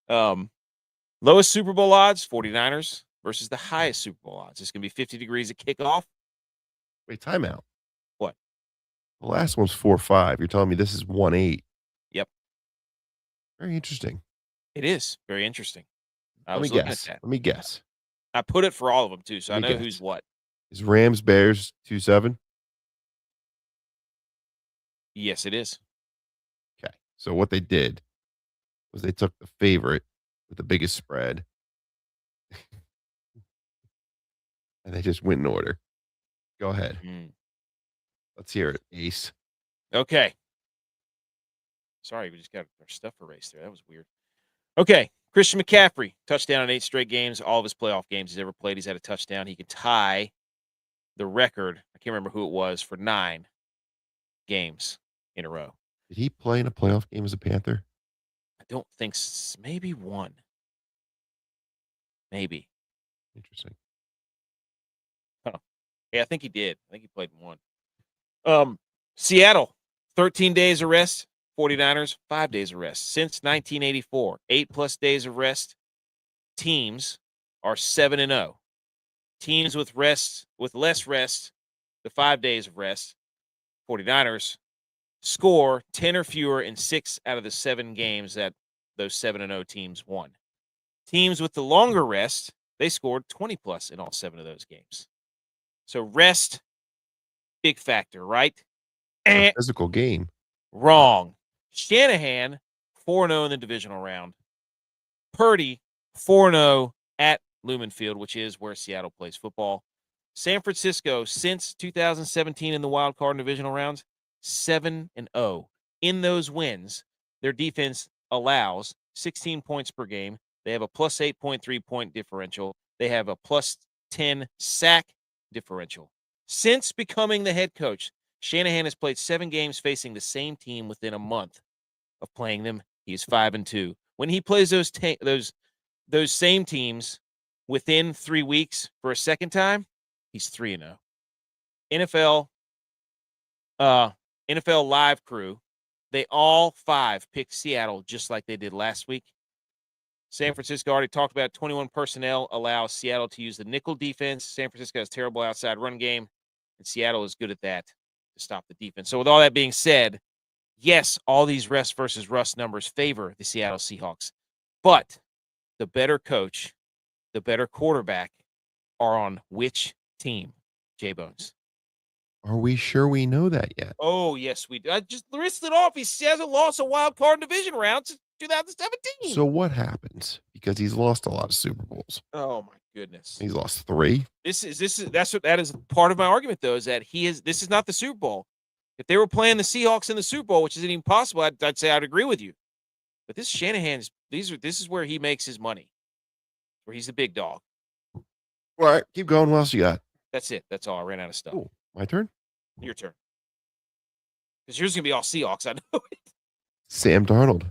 Lowest Super Bowl odds, 49ers versus the highest Super Bowl odds. It's going to be 50 degrees at kickoff. Wait, timeout. What? The last one's 4-5. You're telling me this is 1-8. Yep. Very interesting. It is very interesting. Let me guess. I put it for all of them too, so I know who's what. Is Rams Bears 2-7? Yes, it is. Okay. So what they did was they took the favorite with the biggest spread and they just went in order. Go ahead. Let's hear it, Ace. Okay. Sorry, we just got our stuff erased there. That was weird. Okay. Christian McCaffrey, touchdown in 8 straight games. All of his playoff games he's ever played, he's had a touchdown. He could tie the record. I can't remember who it was for 9 games in a row. Did he play in a playoff game as a Panther? I don't think so. Maybe 1. Maybe. Interesting. Huh. Yeah, I think he did. I think he played in 1. Seattle, 13 days of rest. 49ers, 5 days of rest. Since 1984, 8+ days of rest. Teams are 7-0. Teams with less rest, the 5 days of rest, 49ers score 10 or fewer in 6 out of the 7 games that those 7-0 teams won. Teams with the longer rest, they scored 20+ in all 7 of those games. So rest, big factor, right? A physical game. Wrong. Shanahan, 4-0 in the divisional round. Purdy, 4-0 at Lumen Field, which is where Seattle plays football. San Francisco, since 2017 in the wild card and divisional rounds, 7-0. In those wins, their defense allows 16 points per game. They have a plus 8.3 point differential. They have a plus 10 sack differential. Since becoming the head coach, Shanahan has played 7 games facing the same team within a month of playing them. He is 5-2. When he plays those same teams within 3 weeks for a second time, he's 3-0. NFL Live crew, they all 5 picked Seattle just like they did last week. San Francisco already talked about 21 personnel allows Seattle to use the nickel defense. San Francisco has terrible outside run game, and Seattle is good at that to stop the defense. So with all that being said, yes, all these rest versus rust numbers favor the Seattle Seahawks, but the better coach, the better quarterback are on which team, JBonez? Are we sure we know that yet? Oh, yes, we do. I just listed off. He hasn't lost a wild card division round since 2017. So what happens? Because he's lost a lot of Super Bowls. Oh my goodness. He's lost 3. That is part of my argument, though, is that this is not the Super Bowl. If they were playing the Seahawks in the Super Bowl, which isn't even possible, I'd say I'd agree with you. But this Shanahan's this is where he makes his money. Where he's the big dog. All right, keep going. What else you got? That's it. That's all. I ran out of stuff. Cool. My turn? Your turn. Because yours is gonna be all Seahawks, I know it. Sam Darnold.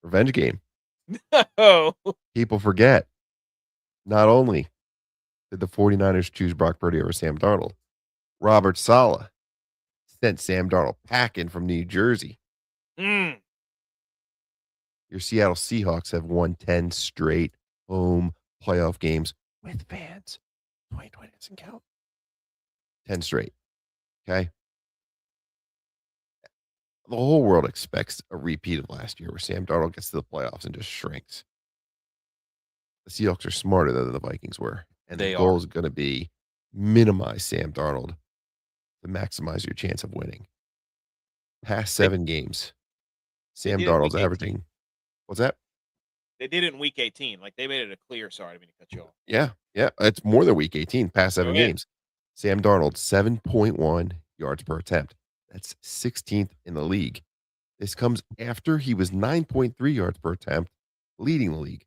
Revenge game. No. People forget. Not only did the 49ers choose Brock Purdy over Sam Darnold, Robert Saleh sent Sam Darnold packing from New Jersey. Your Seattle Seahawks have won 10 straight home playoff games with fans. 2020 doesn't count. 10 straight. Okay? The whole world expects a repeat of last year where Sam Darnold gets to the playoffs and just shrinks. The Seahawks are smarter than the Vikings were. And the goal is going to be minimize Sam Darnold to maximize your chance of winning. Past 7 games, Sam Darnold's averaging. What's that? They did it in week 18. Like, they made it a clear. Sorry, I didn't mean to cut you off. Yeah. It's more than week 18, past 7 games. Sam Darnold, 7.1 yards per attempt. That's 16th in the league. This comes after he was 9.3 yards per attempt leading the league.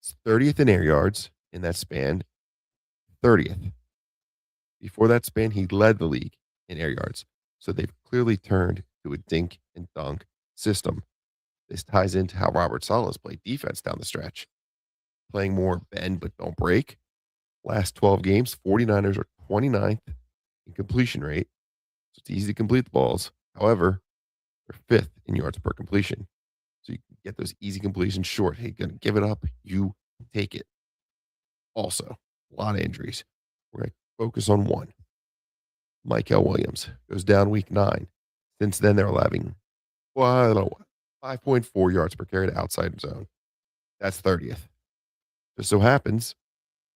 It's 30th in air yards in that span, 30th. Before that span, he led the league in air yards. So they've clearly turned to a dink and dunk system. This ties into how Robert Sala's played defense down the stretch, playing more bend but don't break. Last 12 games, 49ers are 29th in completion rate. So it's easy to complete the balls. However, they're 5th in yards per completion. So you can get those easy completions short. Hey, gonna give it up. You take it. Also, a lot of injuries. We're going to focus on one. Michael Williams goes down week 9. Since then, they're allowing, well, I don't know, 5.4 yards per carry to outside zone. That's 30th. Just so happens,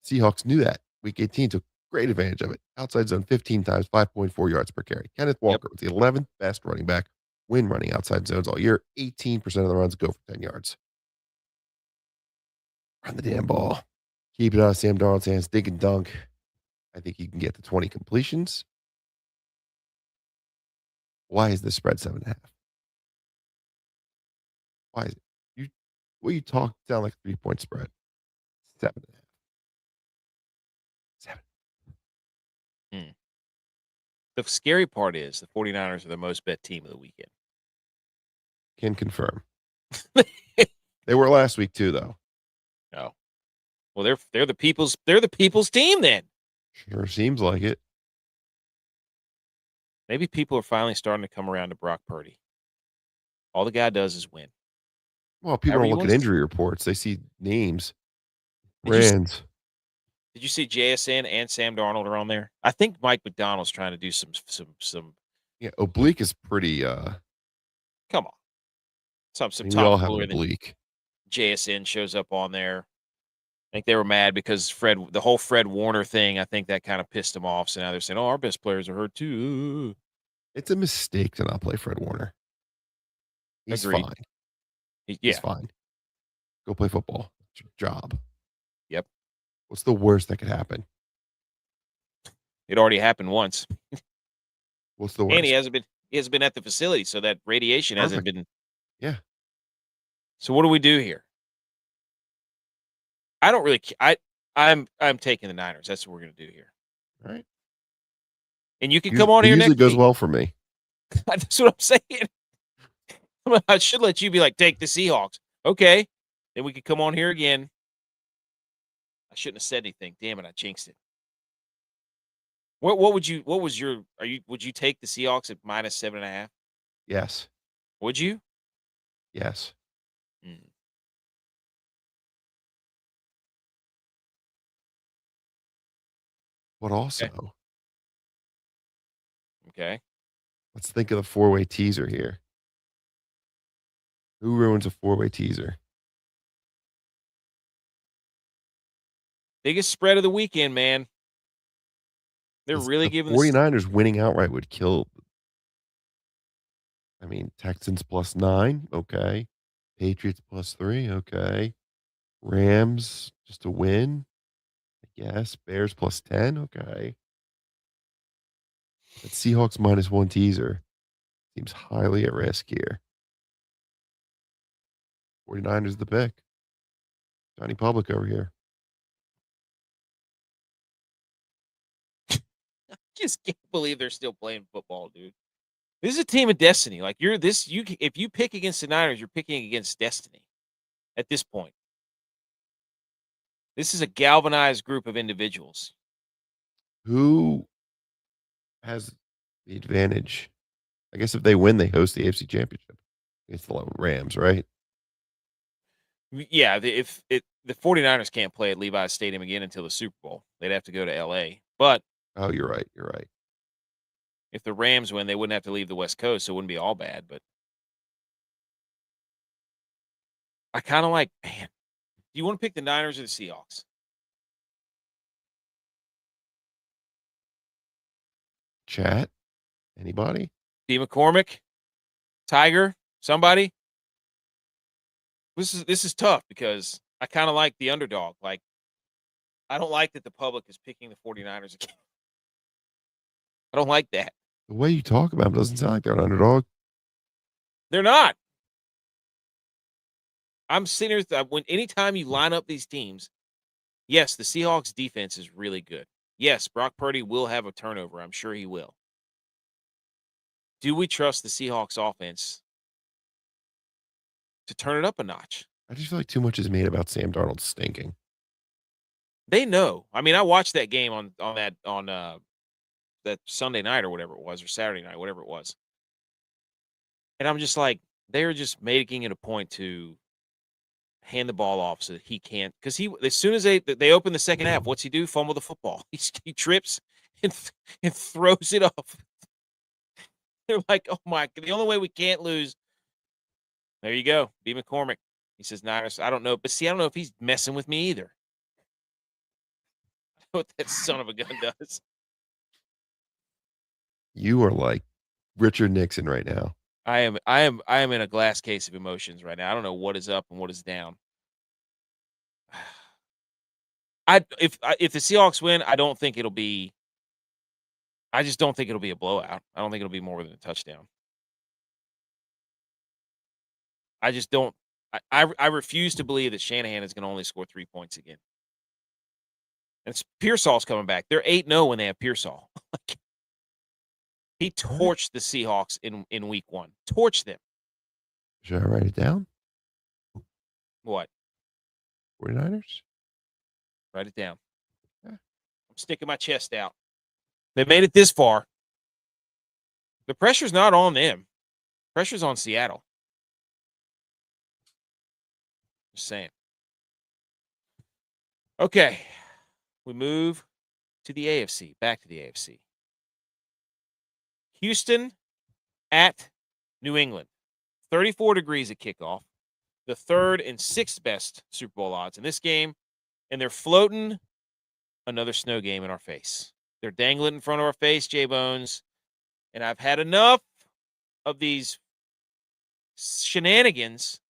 Seahawks knew that. Week 18 took great advantage of it. Outside zone 15 times, 5.4 yards per carry. Kenneth Walker was the 11th best running back when running outside zones all year. 18% of the runs go for 10 yards. Run the damn ball. Keep it out of Sam Darnold's hands. Dink and dunk. I think you can get to 20 completions. Why is the spread 7.5? Why is it? You talk sound like a 3-point spread. 7.5. 7. The scary part is the 49ers are the most bet team of the weekend. Can confirm. They were last week too, though. No. Well, they're the people's team then. Sure seems like it. Maybe people are finally starting to come around to Brock Purdy. All the guy does is win. Well, people don't look at injury reports. They see names, brands. Did you see JSN and Sam Darnold are on there? I think Mike McDonald's trying to do some. Yeah, oblique is pretty. Come on, some we all have an oblique. JSN shows up on there. I think they were mad because the whole Fred Warner thing. I think that kind of pissed them off. So now they're saying, "Oh, our best players are hurt too." It's a mistake to not play Fred Warner. He's Agreed. fine. Yeah. He's fine. Go play football. It's your job. Yep. What's the worst that could happen? It already happened once. What's the worst? And he hasn't been at the facility, so that radiation hasn't been. Yeah. So what do we do here? I don't really. I'm taking the Niners. That's what we're going to do here. All right. And you can come on here next week. It usually goes well for me. That's what I'm saying. I should let you be like, take the Seahawks. Okay. Then we could come on here again. I shouldn't have said anything. Damn it, I jinxed it. Would you take the Seahawks at -7.5? Yes. Would you? Yes. But also, okay. Let's think of the 4-way teaser here. Who ruins a 4-way teaser? Biggest spread of the weekend, man. They're really giving the 49ers winning outright would kill. I mean, Texans +9, okay. Patriots +3, okay. Rams just a win, I guess. Bears +10, okay. That Seahawks -1 teaser seems highly at risk here. 49ers the pick. Johnny Public over here. I just can't believe they're still playing football, dude. This is a team of destiny. Like if you pick against the Niners, you're picking against destiny at this point. This is a galvanized group of individuals. Who has the advantage? I guess if they win, they host the AFC Championship. It's the Rams, right? Yeah, if the 49ers can't play at Levi's Stadium again until the Super Bowl, they'd have to go to L.A. But oh, you're right. You're right. If the Rams win, they wouldn't have to leave the West Coast, so it wouldn't be all bad. But I kind of like, man, do you want to pick the Niners or the Seahawks? Chat? Anybody? D. McCormick? Tiger? Somebody? This is tough because I kind of like the underdog. Like, I don't like that the public is picking the 49ers again. I don't like that. The way you talk about them doesn't sound like they're an underdog. They're not. I'm sitting here when anytime you line up these teams, yes, the Seahawks defense is really good. Yes, Brock Purdy will have a turnover. I'm sure he will. Do we trust the Seahawks offense to turn it up a notch? I just feel like too much is made about Sam Darnold stinking. They know. I mean, I watched that game on that Sunday night or whatever it was, or Saturday night, whatever it was. And I'm just like, they're just making it a point to hand the ball off so that he can't, because he, as soon as they open the second half, what's he do? Fumble the football. He trips and and throws it off. They're like, oh my, the only way we can't lose. There you go, B. McCormick. He says Niners. I don't know, but see, I don't know if he's messing with me either. What that son of a gun does. You are like Richard Nixon right now. I am in a glass case of emotions right now. I don't know what is up and what is down. If the Seahawks win, I don't think it'll be. I just don't think it'll be a blowout. I don't think it'll be more than a touchdown. I just don't. I refuse to believe that Shanahan is going to only score 3 points again. And it's Pearsall's coming back. They're 8-0 when they have Pearsall. He torched the Seahawks in week 1. Torched them. Should I write it down? What? 49ers? Write it down. Yeah. I'm sticking my chest out. They made it this far. The pressure's not on them. Pressure's on Seattle. Just saying. Okay. We move to the AFC. Back to the AFC. Houston at New England. 34 degrees at kickoff. The 3rd and 6th best Super Bowl odds in this game. And they're floating another snow game in our face. They're dangling in front of our face, JBonez. And I've had enough of these shenanigans.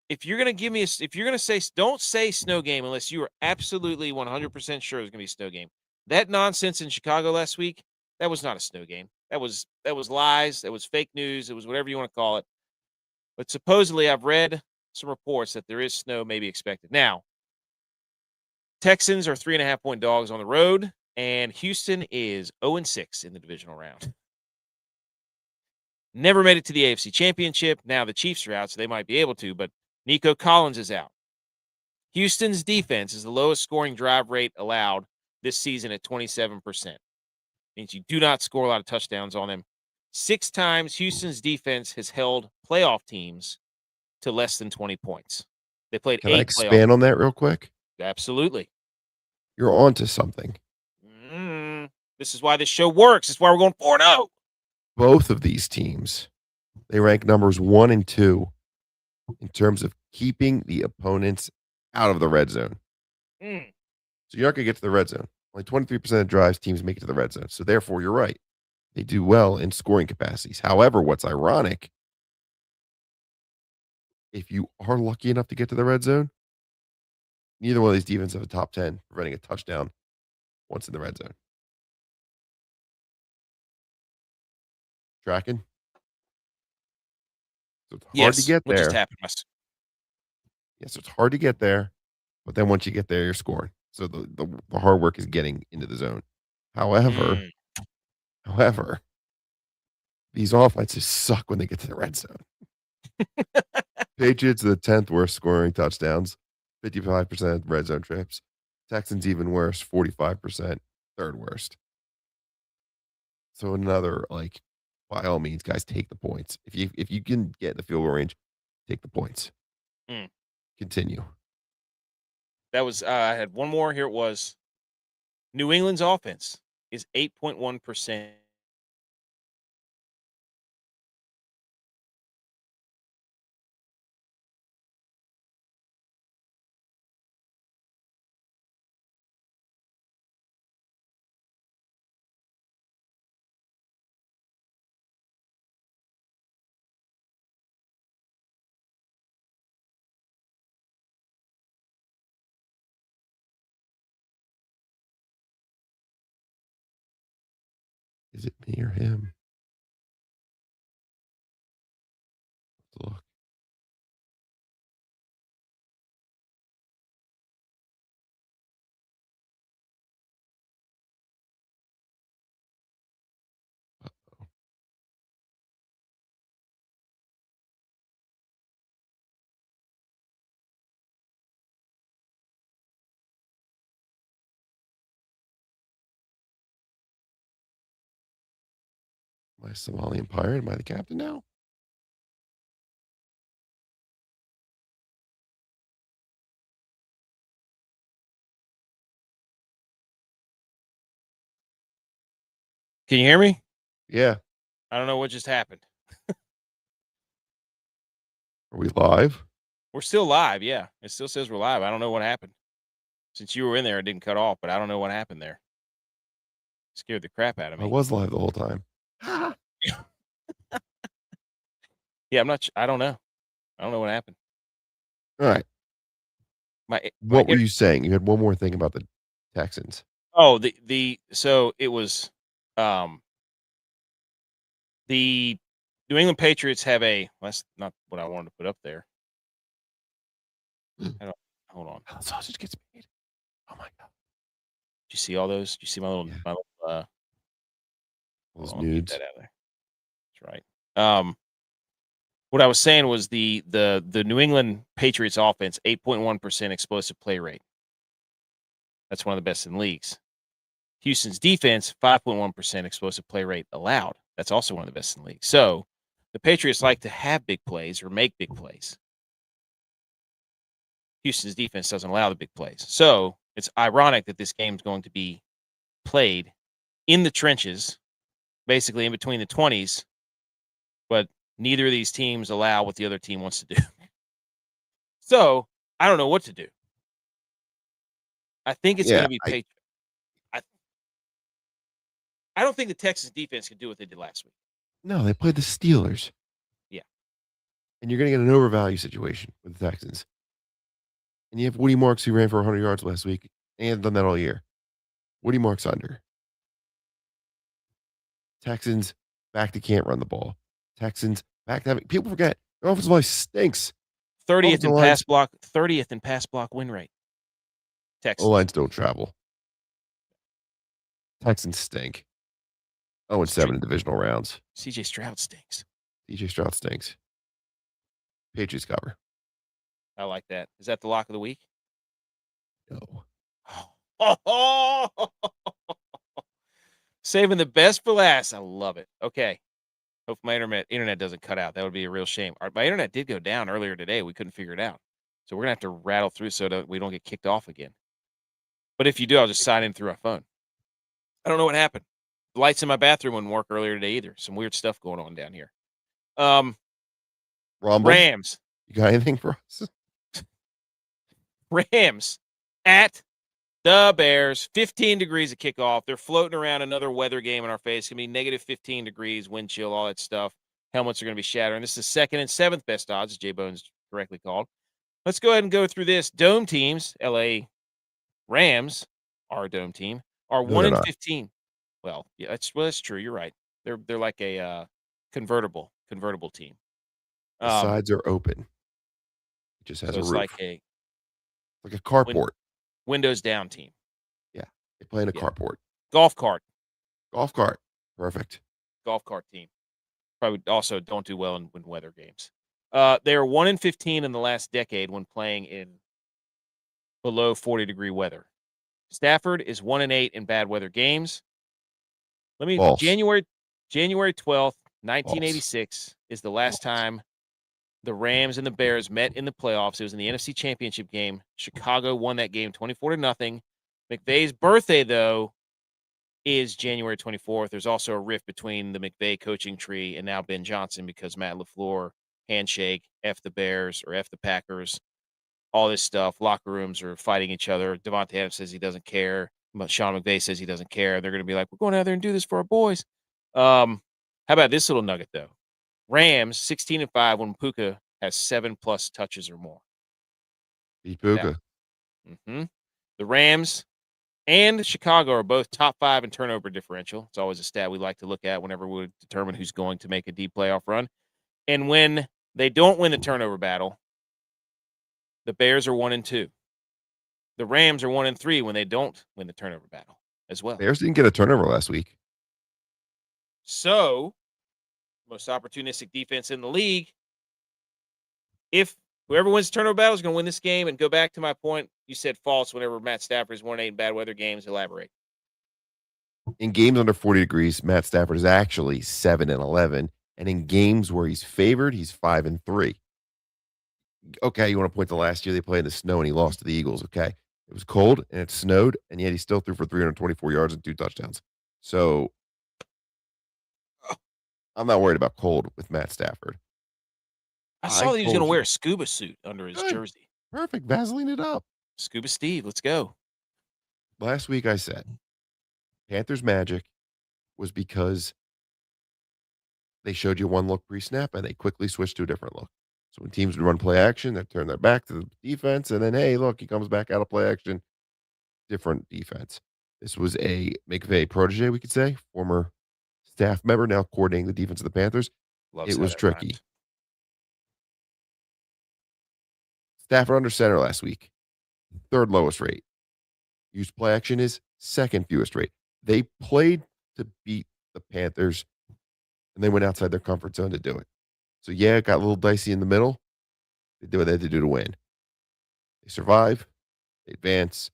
If you're going to say, don't say snow game unless you are absolutely 100% sure there's going to be a snow game. That nonsense in Chicago last week, that was not a snow game. That was lies. That was fake news. It was whatever you want to call it. But supposedly I've read some reports that there is snow maybe expected. Now, Texans are 3.5-point dogs on the road, and Houston is 0-6 in the divisional round. Never made it to the AFC Championship. Now the Chiefs are out, so they might be able to, but Nico Collins is out. Houston's defense is the lowest scoring drive rate allowed this season at 27%. Means you do not score a lot of touchdowns on them. 6 times Houston's defense has held playoff teams to less than 20 points. They played Can I 8 expand playoff. on that real quick? Absolutely. You're on to something. This is why this show works. This is why we're going 4-0. Both of these teams, they rank numbers 1 and 2 in terms of keeping the opponents out of the red zone. So you're not going to get to the red zone. Only 23% of drives teams make it to the red zone. So therefore, you're right. They do well in scoring capacities. However, what's ironic, if you are lucky enough to get to the red zone, neither one of these defenses have a top 10 preventing a touchdown once in the red zone. Tracking? So it's hard to get What there. just happened? Yes, it's hard to get there, but then once you get there, you're scoring. So the hard work is getting into the zone. However, these offenses suck when they get to the red zone. Patriots are the 10th worst scoring touchdowns, 55% red zone trips. Texans even worse, 45%, 3rd worst. So another, like, by all means, guys, take the points. If you can get in the field goal range, take the points. Continue. That was I had one more. Here it was. New England's offense is 8.1%. Is it me or him? Let's look. I a Somalian pirate? Am I the captain now? Can you hear me? Yeah. I don't know what just happened. Are we live? We're still live. Yeah, it still says we're live. I don't know what happened. Since you were in there, it didn't cut off, but I don't know what happened there. Scared the crap out of I me. was live the whole time. Yeah, I don't know. I don't know what happened. All right. My What were you saying? You had one more thing about the Texans. Oh, so it was the New England Patriots have that's not what I wanted to put up there. Hold on. How the sausage gets made. Oh my god. Did you see all those? Did you see my little Those hold on, get nudes. that out of there. That's right. What I was saying was the New England Patriots offense, 8.1% explosive play rate. That's one of the best in leagues. Houston's defense, 5.1% explosive play rate allowed. That's also one of the best in the league. So the Patriots like to have big plays or make big plays. Houston's defense doesn't allow the big plays. So it's ironic that this game is going to be played in the trenches, basically in between the 20s, but neither of these teams allow what the other team wants to do. So I don't know what to do. I think it's going to be Patriots. I don't think the Texas defense can do what they did last week. No, they played the Steelers. Yeah. And you're going to get an overvalue situation with the Texans. And you have Woody Marks who ran for 100 yards last week and done that all year. Woody Marks under. Texans back to can't run the ball. Texans back to having people forget their offensive line stinks. 30th in pass block, 30th in pass block win rate. Texans. O-lines don't travel. Texans stink. 0-7 in divisional rounds. CJ Stroud stinks. CJ Stroud stinks. Patriots cover. I like that. Is that the lock of the week? No. Saving the best for last. I love it. Okay. Hope my internet doesn't cut out. That would be a real shame. My internet did go down earlier today. We couldn't figure it out. So we're going to have to rattle through so that we don't get kicked off again. But if you do, I'll just sign in through our phone. I don't know what happened. The lights in my bathroom wouldn't work earlier today either. Some weird stuff going on down here. Rams. You got anything for us? Rams at the Bears. 15 degrees at kickoff. They're floating around another weather game in our face. It's going to be negative 15 degrees, wind chill, all that stuff. Helmets are going to be shattering. This is second and seventh best odds, as JBonez correctly called. Let's go ahead and go through this. Dome teams, LA Rams, our dome team, are 1-15. Well, yeah, that's true. You're right. They're like a convertible team. The sides are open. It just has a roof. Like a carport. Windows down team. Yeah. They play in a carport. Golf cart. Perfect. Golf cart team. Probably also don't do well in weather games. They are 1-15 in the last decade when playing in below 40-degree weather. Stafford is 1-8 in bad weather games. January 12th, 1986 is the last time the Rams and the Bears met in the playoffs. It was in the NFC Championship game. Chicago won that game 24-0. McVay's birthday, though, is January 24th. There's also a rift between the McVay coaching tree and now Ben Johnson because Matt LaFleur, handshake, F the Bears or F the Packers, all this stuff. Locker rooms are fighting each other. Devontae Adams says he doesn't care. Sean McVay says he doesn't care. They're going to be like, we're going out there and do this for our boys. How about this little nugget, though? Rams 16-5 when Puka has 7+ touches or more. Beat Puka. The Rams and Chicago are both top 5 in turnover differential. It's always a stat we like to look at whenever we determine who's going to make a deep playoff run. And when they don't win the turnover battle, the Bears are 1-2. The Rams are 1-3 when they don't win the turnover battle as well. Bears didn't get a turnover last week. So, most opportunistic defense in the league. If whoever wins the turnover battle is going to win this game, and go back to my point, you said false whenever Matt Stafford is 1-8 in bad weather games. Elaborate. In games under 40 degrees, Matt Stafford is actually 7-11, and in games where he's favored, he's 5-3. Okay, you want to point to last year they played in the snow and he lost to the Eagles. Okay, it was cold and it snowed, and yet he still threw for 324 yards and 2 touchdowns. So I'm not worried about cold with Matt Stafford. I saw that he was going told to wear you. a scuba suit under his Good. jersey. Perfect. Vaseline it up. Scuba Steve, let's go. Last week I said Panthers magic was because they showed you one look pre-snap and they quickly switched to a different look. So when teams would run play action, they'd turn their back to the defense, and then, hey, look, he comes back out of play action, different defense. This was a McVay protege, we could say, former staff member, now coordinating the defense of the Panthers. Loves It how was that tricky. rhymes. Stafford under center last week, third lowest rate. Used play action is second fewest rate. They played to beat the Panthers, and they went outside their comfort zone to do it. So, yeah, it got a little dicey in the middle. They did what they had to do to win. They survive. They advance.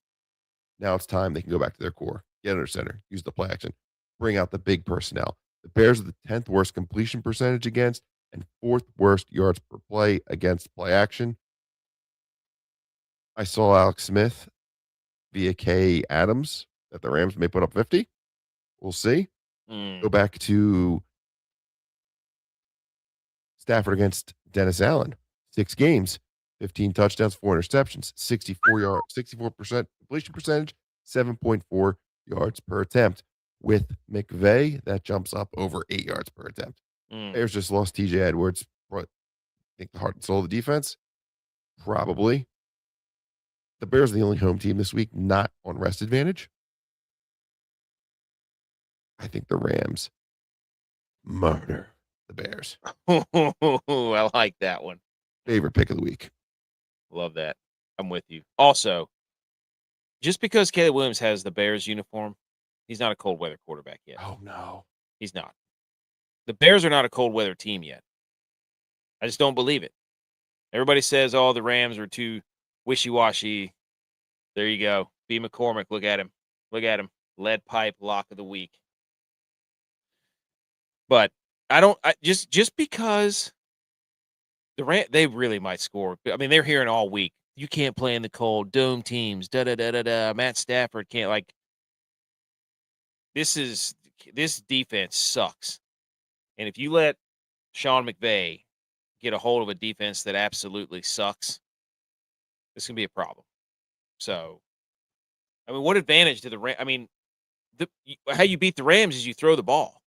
Now it's time they can go back to their core. Get under center. Use the play action. Bring out the big personnel. The Bears are the 10th worst completion percentage against and 4th worst yards per play against play action. I saw Alex Smith via K. Adams that the Rams may put up 50. We'll see. Go back to Stafford against Dennis Allen. 6 games, 15 touchdowns, 4 interceptions, 64% completion percentage, 7.4 yards per attempt. With McVay, that jumps up over 8 yards per attempt. Bears just lost TJ Edwards. I think the heart and soul of the defense? Probably. The Bears are the only home team this week not on rest advantage. I think the Rams murder the Bears. I like that one. Favorite pick of the week. Love that. I'm with you. Also, just because Caleb Williams has the Bears uniform, he's not a cold weather quarterback yet. Oh, no. He's not. The Bears are not a cold weather team yet. I just don't believe it. Everybody says, oh, the Rams are too wishy-washy. There you go. B. McCormick, look at him. Look at him. Lead pipe lock of the week. But just because they really might score. I mean, they're hearing all week. You can't play in the cold. Dome teams. Da-da-da-da-da. Matt Stafford can't, like, this defense sucks. And if you let Sean McVay get a hold of a defense that absolutely sucks, it's going to be a problem. So, I mean, what advantage do the Rams? I mean, how you beat the Rams is you throw the ball.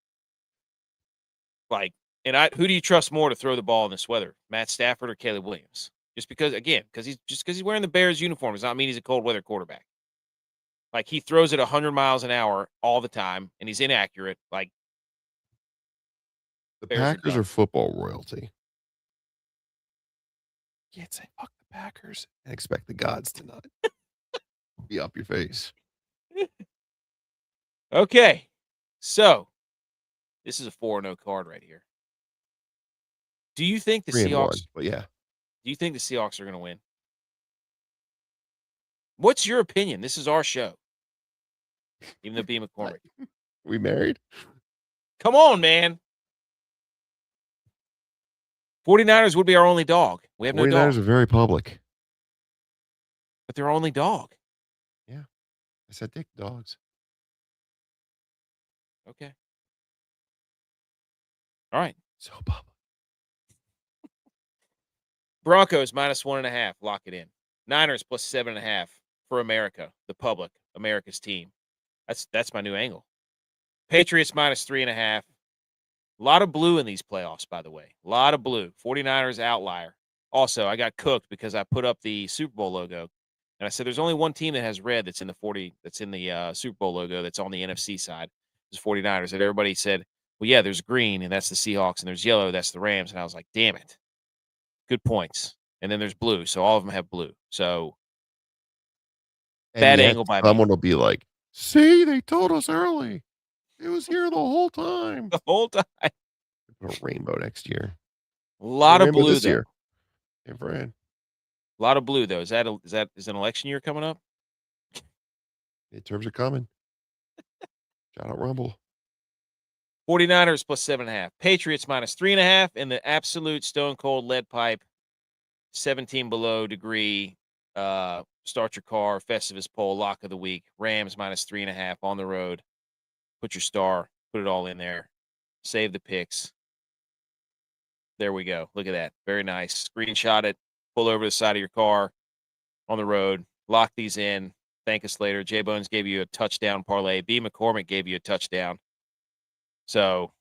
Like, and who do you trust more to throw the ball in this weather, Matt Stafford or Caleb Williams? Just because he's wearing the Bears uniform does not mean he's a cold weather quarterback. Like, he throws it 100 miles an hour all the time, and he's inaccurate. Like, The Bears Packers are football royalty. You can't say fuck the Packers and expect the gods to not be up your face. Okay. So, this is a 4-0 card right here. Do you think the 3-1, Seahawks but yeah. Do you think the Seahawks are going to win? What's your opinion? This is our show. Even though B. McCormick. We married? Come on, man. 49ers would be our only dog. We have no dog. 49ers are very public. But they're our only dog. Yeah. I said take dogs. Okay. All right. So public. Broncos -1.5. Lock it in. Niners +7.5 for America, the public, America's team. That's my new angle. Patriots -3.5. A lot of blue in these playoffs, by the way. A lot of blue. 49ers outlier. Also, I got cooked because I put up the Super Bowl logo, and I said there's only one team that has red that's in the Super Bowl logo that's on the NFC side. It's 49ers. And everybody said, well, yeah, there's green, and that's the Seahawks, and there's yellow, that's the Rams. And I was like, damn it. Good points. And then there's blue, so all of them have blue. So bad angle by me. Someone will be like, see, they told us early. It was here the whole time. The whole time. Put a rainbow next year. A lot of blue this though. year. Hey, Fran. A lot of blue though. Is an election year coming up? Midterms are coming. Shout out Rumble. 49ers plus 7.5. Patriots minus 3.5. And the absolute stone cold lead pipe, 17 below degree. Start your car, Festivus poll, lock of the week. Rams minus 3.5 on the road. Put your star, put it all in there. Save the picks. There we go. Look at that. Very nice. Screenshot it. Pull over the side of your car on the road. Lock these in. Thank us later. JBonez gave you a touchdown parlay. B. McCormick gave you a touchdown. So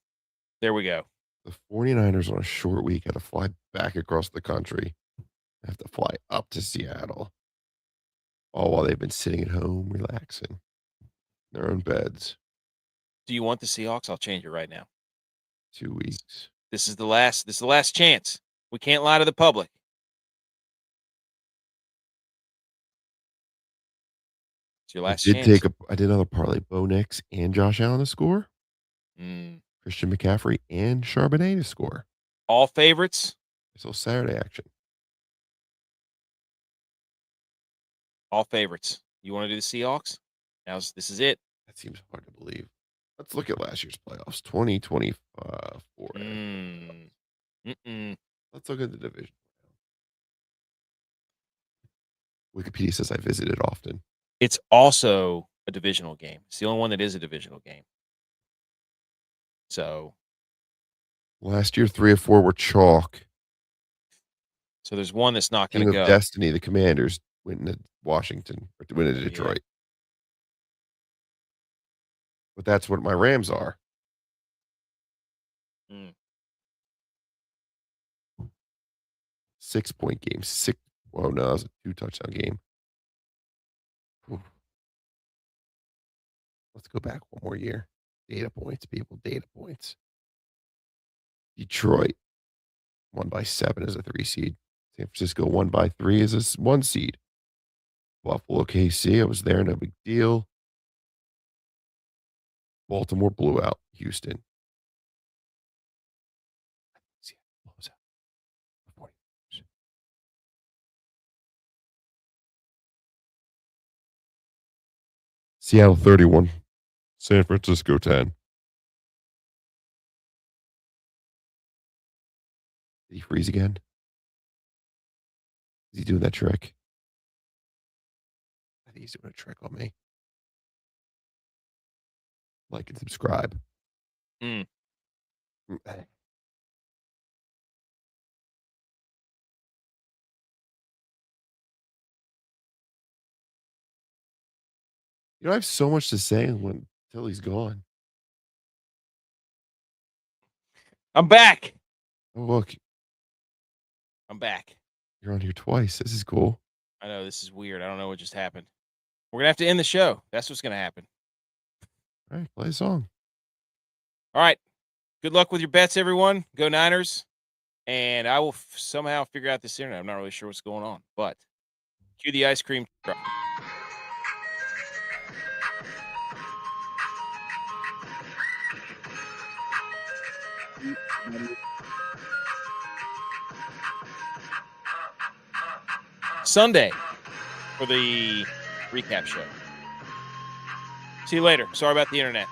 there we go. The 49ers on a short week had to fly back across the country. Have to fly up to Seattle. All while they've been sitting at home, relaxing in their own beds. Do you want the Seahawks? I'll change it right now. 2 weeks. This is the last chance. We can't lie to the public. It's your last chance. I did another parlay. Bo Nix and Josh Allen to score. Christian McCaffrey and Charbonnet to score. All favorites. It's Saturday action. All favorites. You want to do the Seahawks? This is it. That seems hard to believe. Let's look at last year's playoffs. 2024. Let's look at the division. Wikipedia says I visited often. It's also a divisional game. It's the only one that is a divisional game. So last year, 3 of 4 were chalk. So there's one that's not going to go. Destiny, the Commanders went into Washington or went into Detroit. Yeah. But that's what my Rams are. 6-point game. Oh no, that was a 2-touchdown game. Ooh. Let's go back one more year. Data points, people. Data points. Detroit won by 7 as a 3 seed. San Francisco won by 3 as a 1 seed. Buffalo, KC, I was there, no big deal. Baltimore blew out Houston. Seattle 31. San Francisco 10. Did he freeze again? Is he doing that trick? I think he's doing a trick on me. Like and subscribe. You know, I have so much to say until he's gone. I'm back. Oh, look. I'm back. You're on here twice. This is cool. I know. This is weird. I don't know what just happened. We're going to have to end the show. That's what's going to happen. All right. Play a song. All right. Good luck with your bets, everyone. Go Niners. And I will somehow figure out this internet. I'm not really sure what's going on. But cue the ice cream truck. Sunday for the recap show. See you later. Sorry about the internet.